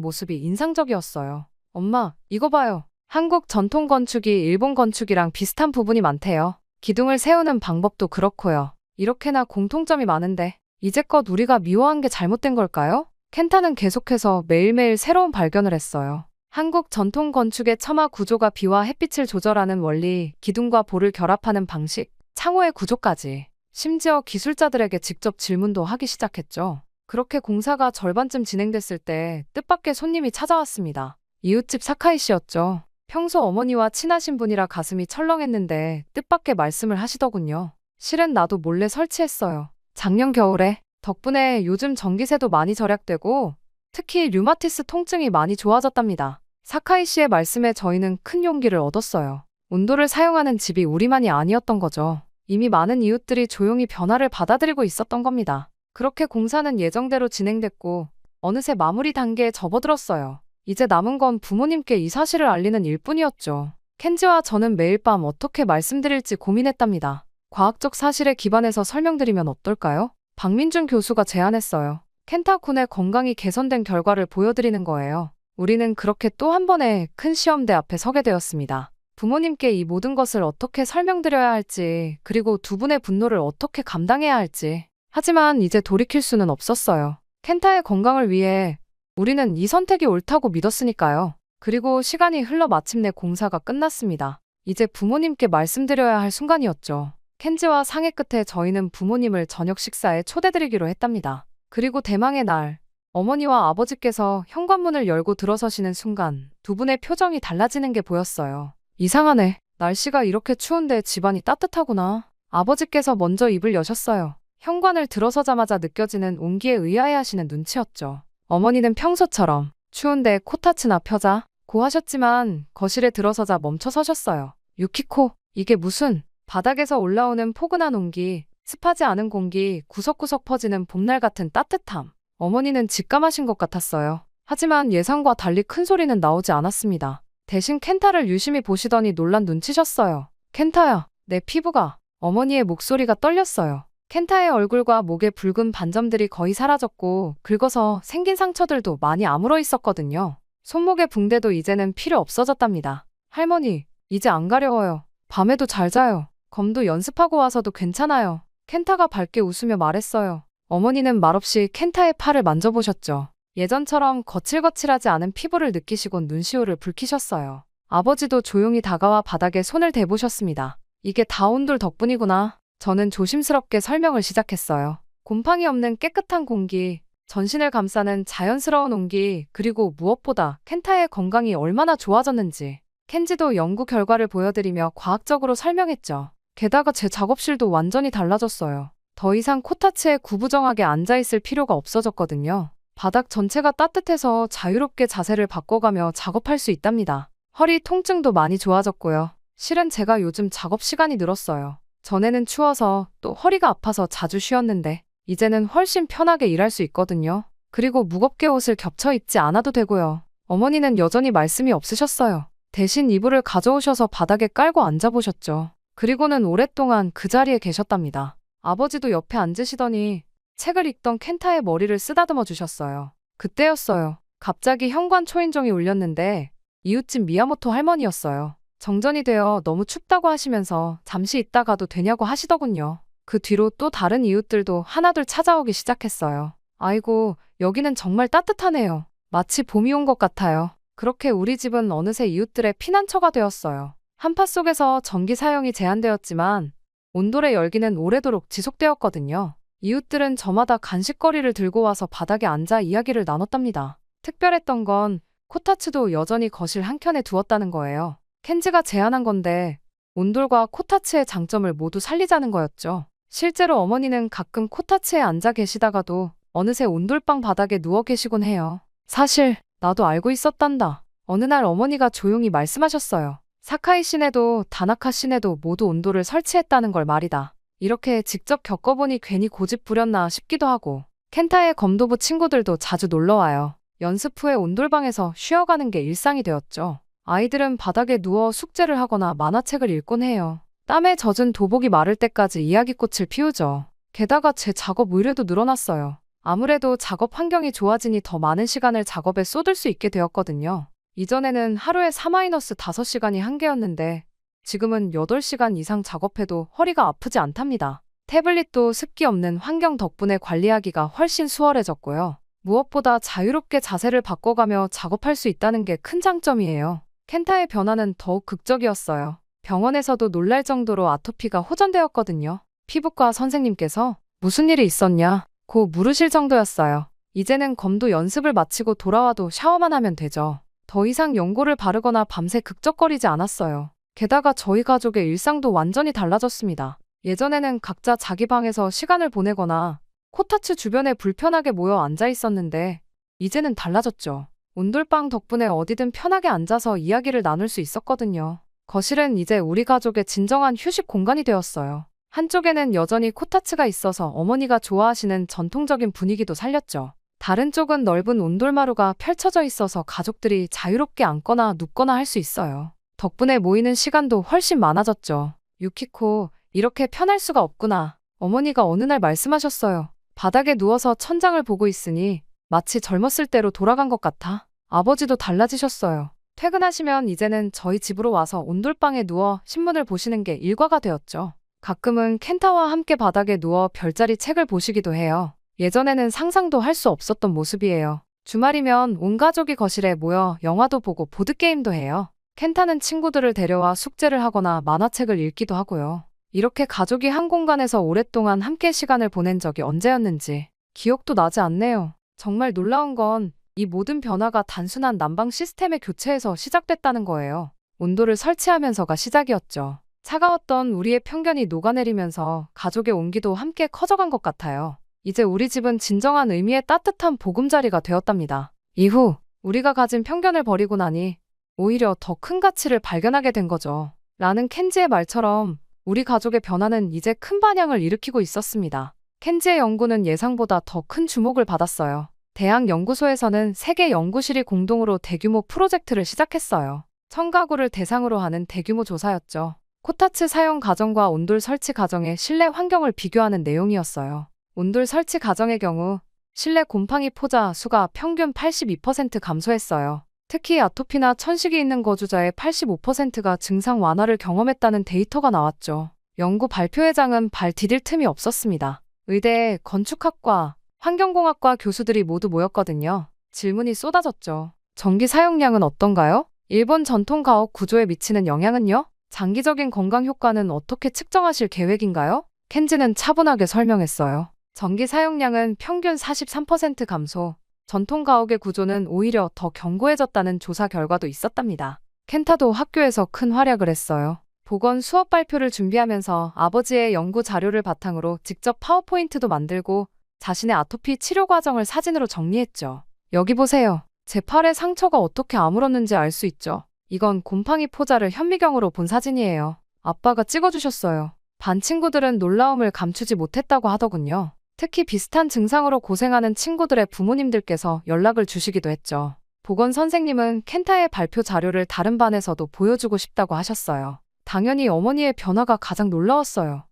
모습이 인상적이었어요. 엄마, 이거 봐요. 한국 전통 건축이 일본 건축이랑 비슷한 부분이 많대요. 기둥을 세우는 방법도 그렇고요. 이렇게나 공통점이 많은데 이제껏 우리가 미워한 게 잘못된 걸까요? 켄타는 계속해서 매일매일 새로운 발견을 했어요. 한국 전통 건축의 처마 구조가 비와 햇빛을 조절하는 원리, 기둥과 볼을 결합하는 방식, 창호의 구조까지. 심지어 기술자들에게 직접 질문도 하기 시작했죠. 그렇게 공사가 절반쯤 진행됐을 때 뜻밖의 손님이 찾아왔습니다. 이웃집 사카이 씨였죠. 평소 어머니와 친하신 분이라 가슴이 철렁했는데 뜻밖의 말씀을 하시더군요. 실은 나도 몰래 설치했어요. 작년 겨울에. 덕분에 요즘 전기세도 많이 절약되고 특히 류마티스 통증이 많이 좋아졌답니다. 사카이 씨의 말씀에 저희는 큰 용기를 얻었어요. 온도를 사용하는 집이 우리만이 아니었던 거죠. 이미 많은 이웃들이 조용히 변화를 받아들이고 있었던 겁니다. 그렇게 공사는 예정대로 진행됐고 어느새 마무리 단계에 접어들었어요. 이제 남은 건 부모님께 이 사실을 알리는 일뿐이었죠. 켄지와 저는 매일 밤 어떻게 말씀드릴지 고민했답니다. 과학적 사실에 기반해서 설명드리면 어떨까요? 박민준 교수가 제안했어요. 켄타-군의 건강이 개선된 결과를 보여드리는 거예요. 우리는 그렇게 또 한 번의 큰 시험대 앞에 서게 되었습니다. 부모님께 이 모든 것을 어떻게 설명드려야 할지, 그리고 두 분의 분노를 어떻게 감당해야 할지. 하지만 이제 돌이킬 수는 없었어요. 켄타의 건강을 위해 우리는 이 선택이 옳다고 믿었으니까요. 그리고 시간이 흘러 마침내 공사가 끝났습니다. 이제 부모님께 말씀드려야 할 순간이었죠. 켄지와 상의 끝에 저희는 부모님을 저녁 식사에 초대드리기로 했답니다. 그리고 대망의 날, 어머니와 아버지께서 현관문을 열고 들어서시는 순간 두 분의 표정이 달라지는 게 보였어요. 이상하네. 날씨가 이렇게 추운데 집안이 따뜻하구나. 아버지께서 먼저 입을 여셨어요. 현관을 들어서자마자 느껴지는 온기에 의아해하시는 눈치였죠. 어머니는 평소처럼 추운데 코타츠나 펴자 고 하셨지만 거실에 들어서자 멈춰 서셨어요. 유키코, 이게 무슨... 바닥에서 올라오는 포근한 온기, 습하지 않은 공기, 구석구석 퍼지는 봄날 같은 따뜻함. 어머니는 직감하신 것 같았어요. 하지만 예상과 달리 큰 소리는 나오지 않았습니다. 대신 켄타를 유심히 보시더니 놀란 눈치셨어요. 켄타야, 내 피부가... 어머니의 목소리가 떨렸어요. 켄타의 얼굴과 목에 붉은 반점들이 거의 사라졌고 긁어서 생긴 상처들도 많이 아물어 있었거든요. 손목의 붕대도 이제는 필요 없어졌답니다. 할머니, 이제 안 가려워요. 밤에도 잘 자요. 검도 연습하고 와서도 괜찮아요. 켄타가 밝게 웃으며 말했어요. 어머니는 말없이 켄타의 팔을 만져보셨죠. 예전처럼 거칠거칠하지 않은 피부를 느끼시곤 눈시울을 붉히셨어요. 아버지도 조용히 다가와 바닥에 손을 대보셨습니다. 이게 다 온돌 덕분이구나. 저는 조심스럽게 설명을 시작했어요. 곰팡이 없는 깨끗한 공기, 전신을 감싸는 자연스러운 온기, 그리고 무엇보다 켄타의 건강이 얼마나 좋아졌는지. 켄지도 연구 결과를 보여드리며 과학적으로 설명했죠. 게다가 제 작업실도 완전히 달라졌어요. 더 이상 코타츠에 구부정하게 앉아있을 필요가 없어졌거든요. 바닥 전체가 따뜻해서 자유롭게 자세를 바꿔가며 작업할 수 있답니다. 허리 통증도 많이 좋아졌고요. 실은 제가 요즘 작업 시간이 늘었어요. 전에는 추워서 또 허리가 아파서 자주 쉬었는데 이제는 훨씬 편하게 일할 수 있거든요. 그리고 무겁게 옷을 겹쳐 입지 않아도 되고요. 어머니는 여전히 말씀이 없으셨어요. 대신 이불을 가져오셔서 바닥에 깔고 앉아보셨죠. 그리고는 오랫동안 그 자리에 계셨답니다. 아버지도 옆에 앉으시더니 책을 읽던 켄타의 머리를 쓰다듬어 주셨어요. 그때였어요. 갑자기 현관 초인종이 울렸는데 이웃집 미야모토 할머니였어요. 정전이 되어 너무 춥다고 하시면서 잠시 있다 가도 되냐고 하시더군요. 그 뒤로 또 다른 이웃들도 하나둘 찾아오기 시작했어요. 아이고, 여기는 정말 따뜻하네요. 마치 봄이 온 것 같아요. 그렇게 우리 집은 어느새 이웃들의 피난처가 되었어요. 한파 속에서 전기 사용이 제한되었지만 온돌의 열기는 오래도록 지속되었거든요. 이웃들은 저마다 간식거리를 들고 와서 바닥에 앉아 이야기를 나눴답니다. 특별했던 건 코타츠도 여전히 거실 한켠에 두었다는 거예요. 켄지가 제안한 건데 온돌과 코타츠의 장점을 모두 살리자는 거였죠. 실제로 어머니는 가끔 코타츠에 앉아 계시다가도 어느새 온돌방 바닥에 누워 계시곤 해요. 사실 나도 알고 있었단다. 어느 날 어머니가 조용히 말씀하셨어요. 사카이 시내도 다나카 시내도 모두 온돌을 설치했다는 걸 말이다. 이렇게 직접 겪어보니 괜히 고집 부렸나 싶기도 하고 켄타의 검도부 친구들도 자주 놀러와요. 연습 후에 온돌방에서 쉬어가는 게 일상이 되었죠. 아이들은 바닥에 누워 숙제를 하거나 만화책을 읽곤 해요. 땀에 젖은 도복이 마를 때까지 이야기꽃을 피우죠. 게다가 제 작업 의뢰도 늘어났어요. 아무래도 작업 환경이 좋아지니 더 많은 시간을 작업에 쏟을 수 있게 되었거든요. 이전에는 하루에 4-5시간이 한계였는데 지금은 8시간 이상 작업해도 허리가 아프지 않답니다. 태블릿도 습기 없는 환경 덕분에 관리하기가 훨씬 수월해졌고요. 무엇보다 자유롭게 자세를 바꿔가며 작업할 수 있다는 게 큰 장점이에요. 켄타의 변화는 더욱 극적이었어요. 병원에서도 놀랄 정도로 아토피가 호전되었거든요. 피부과 선생님께서 무슨 일이 있었냐 고 물으실 정도였어요. 이제는 검도 연습을 마치고 돌아와도 샤워만 하면 되죠. 더 이상 연고를 바르거나 밤새 극적거리지 않았어요. 게다가 저희 가족의 일상도 완전히 달라졌습니다. 예전에는 각자 자기 방에서 시간을 보내거나 코타츠 주변에 불편하게 모여 앉아 있었는데 이제는 달라졌죠. 온돌방 덕분에 어디든 편하게 앉아서 이야기를 나눌 수 있었거든요. 거실은 이제 우리 가족의 진정한 휴식 공간이 되었어요. 한쪽에는 여전히 코타츠가 있어서 어머니가 좋아하시는 전통적인 분위기도 살렸죠. 다른 쪽은 넓은 온돌마루가 펼쳐져 있어서 가족들이 자유롭게 앉거나 눕거나 할 수 있어요. 덕분에 모이는 시간도 훨씬 많아졌죠. 유키코, 이렇게 편할 수가 없구나. 어머니가 어느 날 말씀하셨어요. 바닥에 누워서 천장을 보고 있으니 마치 젊었을 때로 돌아간 것 같아. 아버지도 달라지셨어요. 퇴근하시면 이제는 저희 집으로 와서 온돌방에 누워 신문을 보시는 게 일과가 되었죠. 가끔은 켄타와 함께 바닥에 누워 별자리 책을 보시기도 해요. 예전에는 상상도 할 수 없었던 모습이에요. 주말이면 온 가족이 거실에 모여 영화도 보고 보드게임도 해요. 켄타는 친구들을 데려와 숙제를 하거나 만화책을 읽기도 하고요. 이렇게 가족이 한 공간에서 오랫동안 함께 시간을 보낸 적이 언제였는지 기억도 나지 않네요. 정말 놀라운 건 이 모든 변화가 단순한 난방 시스템의 교체에서 시작됐다는 거예요. 온도를 설치하면서가 시작이었죠. 차가웠던 우리의 편견이 녹아내리면서 가족의 온기도 함께 커져간 것 같아요. 이제 우리 집은 진정한 의미의 따뜻한 보금자리가 되었답니다. 이후 우리가 가진 편견을 버리고 나니 오히려 더 큰 가치를 발견하게 된 거죠. 라는 켄지의 말처럼 우리 가족의 변화는 이제 큰 반향을 일으키고 있었습니다. 켄지의 연구는 예상보다 더 큰 주목을 받았어요. 대학 연구소에서는 3개 연구실이 공동으로 대규모 프로젝트를 시작했어요. 1000가구를 대상으로 하는 대규모 조사였죠. 코타츠 사용 과정과 온돌 설치 과정의 실내 환경을 비교하는 내용이었어요. 온돌 설치 과정의 경우 실내 곰팡이 포자 수가 평균 82% 감소했어요. 특히 아토피나 천식이 있는 거주자의 85%가 증상 완화를 경험했다는 데이터가 나왔죠. 연구 발표회장은 발 디딜 틈이 없었습니다. 의대, 건축학과, 환경공학과 교수들이 모두 모였거든요. 질문이 쏟아졌죠. 전기 사용량은 어떤가요? 일본 전통 가옥 구조에 미치는 영향은요? 장기적인 건강 효과는 어떻게 측정하실 계획인가요? 켄지는 차분하게 설명했어요. 전기 사용량은 평균 43% 감소, 전통 가옥의 구조는 오히려 더 견고해졌다는 조사 결과도 있었답니다. 켄타도 학교에서 큰 활약을 했어요. 보건 수업 발표를 준비하면서 아버지의 연구 자료를 바탕으로 직접 파워포인트도 만들고 자신의 아토피 치료 과정을 사진으로 정리했죠. 여기 보세요. 제 팔에 상처가 어떻게 아물었는지 알 수 있죠. 이건 곰팡이 포자를 현미경으로 본 사진이에요. 아빠가 찍어주셨어요. 반 친구들은 놀라움을 감추지 못했다고 하더군요. 특히 비슷한 증상으로 고생하는 친구들의 부모님들께서 연락을 주시기도 했죠. 보건 선생님은 켄타의 발표 자료를 다른 반에서도 보여주고 싶다고 하셨어요. 당연히 어머니의 변화가 가장 놀라웠어요.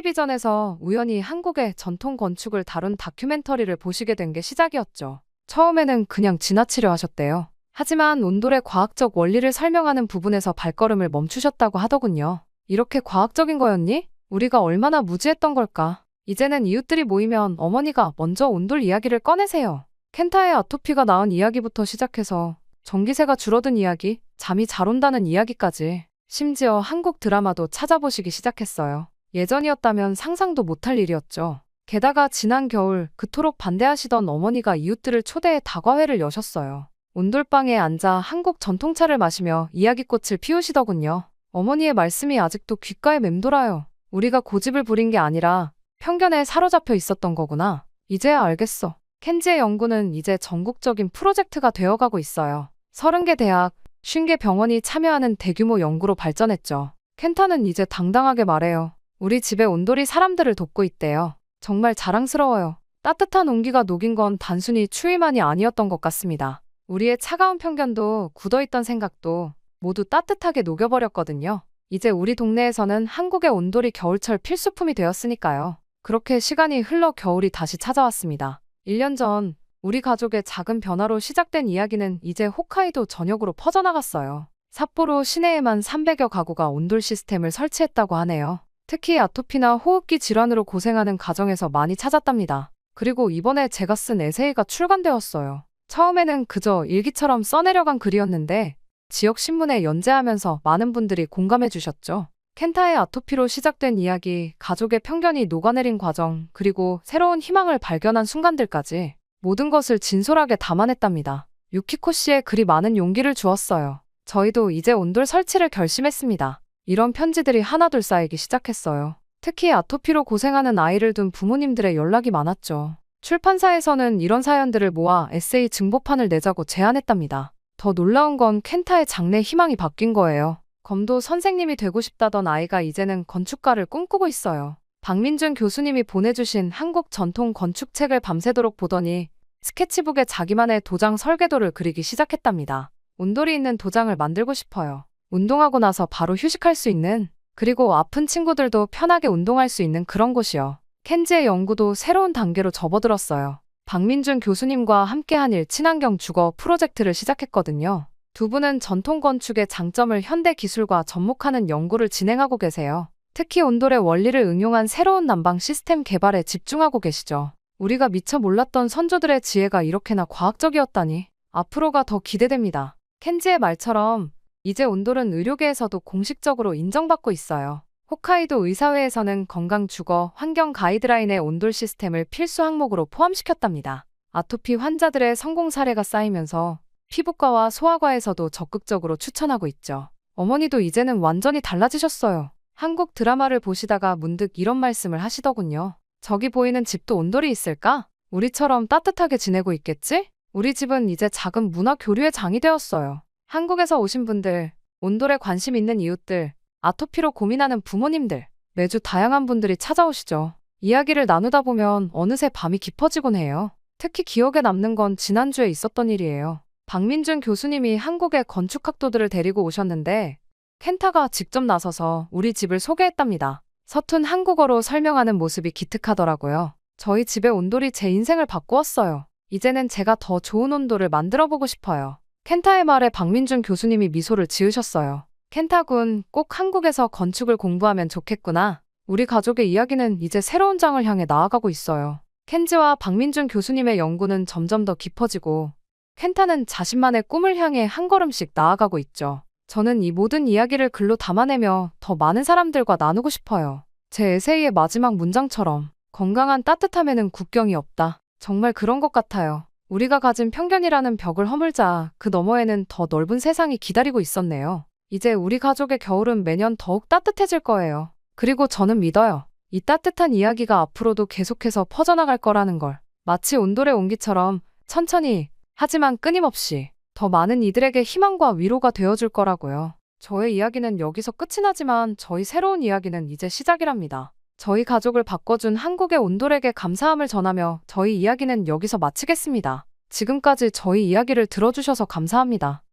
텔레비전에서 우연히 한국의 전통 건축을 다룬 다큐멘터리를 보시게 된 게 시작이었죠. 처음에는 그냥 지나치려 하셨대요. 하지만 온돌의 과학적 원리를 설명하는 부분에서 발걸음을 멈추셨다고 하더군요. 이렇게 과학적인 거였니? 우리가 얼마나 무지했던 걸까? 이제는 이웃들이 모이면 어머니가 먼저 온돌 이야기를 꺼내세요. 켄타의 아토피가 나은 이야기부터 시작해서 전기세가 줄어든 이야기, 잠이 잘 온다는 이야기까지, 심지어 한국 드라마도 찾아보시기 시작했어요. 예전이었다면 상상도 못할 일이었죠. 게다가 지난 겨울 그토록 반대하시던 어머니가 이웃들을 초대해 다과회를 여셨어요. 온돌방에 앉아 한국 전통차를 마시며 이야기꽃을 피우시더군요. 어머니의 말씀이 아직도 귓가에 맴돌아요. 우리가 고집을 부린 게 아니라 편견에 사로잡혀 있었던 거구나. 이제야 알겠어. 켄지의 연구는 이제 전국적인 프로젝트가 되어가고 있어요. 30개 대학, 50개 병원이 참여하는 대규모 연구로 발전했죠. 켄타는 이제 당당하게 말해요. 우리 집의 온돌이 사람들을 돕고 있대요. 정말 자랑스러워요. 따뜻한 온기가 녹인 건 단순히 추위만이 아니었던 것 같습니다. 우리의 차가운 편견도 굳어있던 생각도 모두 따뜻하게 녹여버렸거든요. 이제 우리 동네에서는 한국의 온돌이 겨울철 필수품이 되었으니까요. 그렇게 시간이 흘러 겨울이 다시 찾아왔습니다. 1년 전 우리 가족의 작은 변화로 시작된 이야기는 이제 홋카이도 전역으로 퍼져나갔어요. 삿포로 시내에만 300여 가구가 온돌 시스템을 설치했다고 하네요. 특히 아토피나 호흡기 질환으로 고생하는 가정에서 많이 찾았답니다. 그리고 이번에 제가 쓴 에세이가 출간되었어요. 처음에는 그저 일기처럼 써내려간 글이었는데 지역 신문에 연재하면서 많은 분들이 공감해 주셨죠. 켄타의 아토피로 시작된 이야기, 가족의 편견이 녹아내린 과정, 그리고 새로운 희망을 발견한 순간들까지 모든 것을 진솔하게 담아냈답니다. 유키코 씨의 글이 많은 용기를 주었어요. 저희도 이제 온돌 설치를 결심했습니다. 이런 편지들이 하나둘 쌓이기 시작했어요. 특히 아토피로 고생하는 아이를 둔 부모님들의 연락이 많았죠. 출판사에서는 이런 사연들을 모아 에세이 증보판을 내자고 제안했답니다. 더 놀라운 건 켄타의 장래 희망이 바뀐 거예요. 검도 선생님이 되고 싶다던 아이가 이제는 건축가를 꿈꾸고 있어요. 박민준 교수님이 보내주신 한국 전통 건축책을 밤새도록 보더니 스케치북에 자기만의 도장 설계도를 그리기 시작했답니다. 온돌이 있는 도장을 만들고 싶어요. 운동하고 나서 바로 휴식할 수 있는, 그리고 아픈 친구들도 편하게 운동할 수 있는 그런 곳이요. 켄지의 연구도 새로운 단계로 접어들었어요. 박민준 교수님과 함께한 친환경 주거 프로젝트를 시작했거든요. 두 분은 전통 건축의 장점을 현대 기술과 접목하는 연구를 진행하고 계세요. 특히 온돌의 원리를 응용한 새로운 난방 시스템 개발에 집중하고 계시죠. 우리가 미처 몰랐던 선조들의 지혜가 이렇게나 과학적이었다니 앞으로가 더 기대됩니다. 켄지의 말처럼 이제 온돌은 의료계에서도 공식적으로 인정받고 있어요. 홋카이도 의사회에서는 건강 주거 환경 가이드라인에 온돌 시스템을 필수 항목으로 포함시켰답니다. 아토피 환자들의 성공 사례가 쌓이면서 피부과와 소아과에서도 적극적으로 추천하고 있죠. 어머니도 이제는 완전히 달라지셨어요. 한국 드라마를 보시다가 문득 이런 말씀을 하시더군요. 저기 보이는 집도 온돌이 있을까? 우리처럼 따뜻하게 지내고 있겠지? 우리 집은 이제 작은 문화 교류의 장이 되었어요. 한국에서 오신 분들, 온돌에 관심 있는 이웃들, 아토피로 고민하는 부모님들, 매주 다양한 분들이 찾아오시죠. 이야기를 나누다 보면 어느새 밤이 깊어지곤 해요. 특히 기억에 남는 건 지난주에 있었던 일이에요. 박민준 교수님이 한국의 건축학도들을 데리고 오셨는데 켄타가 직접 나서서 우리 집을 소개했답니다. 서툰 한국어로 설명하는 모습이 기특하더라고요. 저희 집의 온돌이 제 인생을 바꾸었어요. 이제는 제가 더 좋은 온돌을 만들어보고 싶어요. 켄타의 말에 박민준 교수님이 미소를 지으셨어요. 켄타군, 꼭 한국에서 건축을 공부하면 좋겠구나. 우리 가족의 이야기는 이제 새로운 장을 향해 나아가고 있어요. 켄지와 박민준 교수님의 연구는 점점 더 깊어지고 켄타는 자신만의 꿈을 향해 한 걸음씩 나아가고 있죠. 저는 이 모든 이야기를 글로 담아내며 더 많은 사람들과 나누고 싶어요. 제 에세이의 마지막 문장처럼 건강한 따뜻함에는 국경이 없다. 정말 그런 것 같아요. 우리가 가진 편견이라는 벽을 허물자 그 너머에는 더 넓은 세상이 기다리고 있었네요. 이제 우리 가족의 겨울은 매년 더욱 따뜻해질 거예요. 그리고 저는 믿어요. 이 따뜻한 이야기가 앞으로도 계속해서 퍼져나갈 거라는 걸. 마치 온돌의 온기처럼 천천히 하지만 끊임없이 더 많은 이들에게 희망과 위로가 되어줄 거라고요. 저의 이야기는 여기서 끝이 나지만 저희 새로운 이야기는 이제 시작이랍니다. 저희 가족을 바꿔준 한국의 온돌에게 감사함을 전하며 저희 이야기는 여기서 마치겠습니다. 지금까지 저희 이야기를 들어주셔서 감사합니다.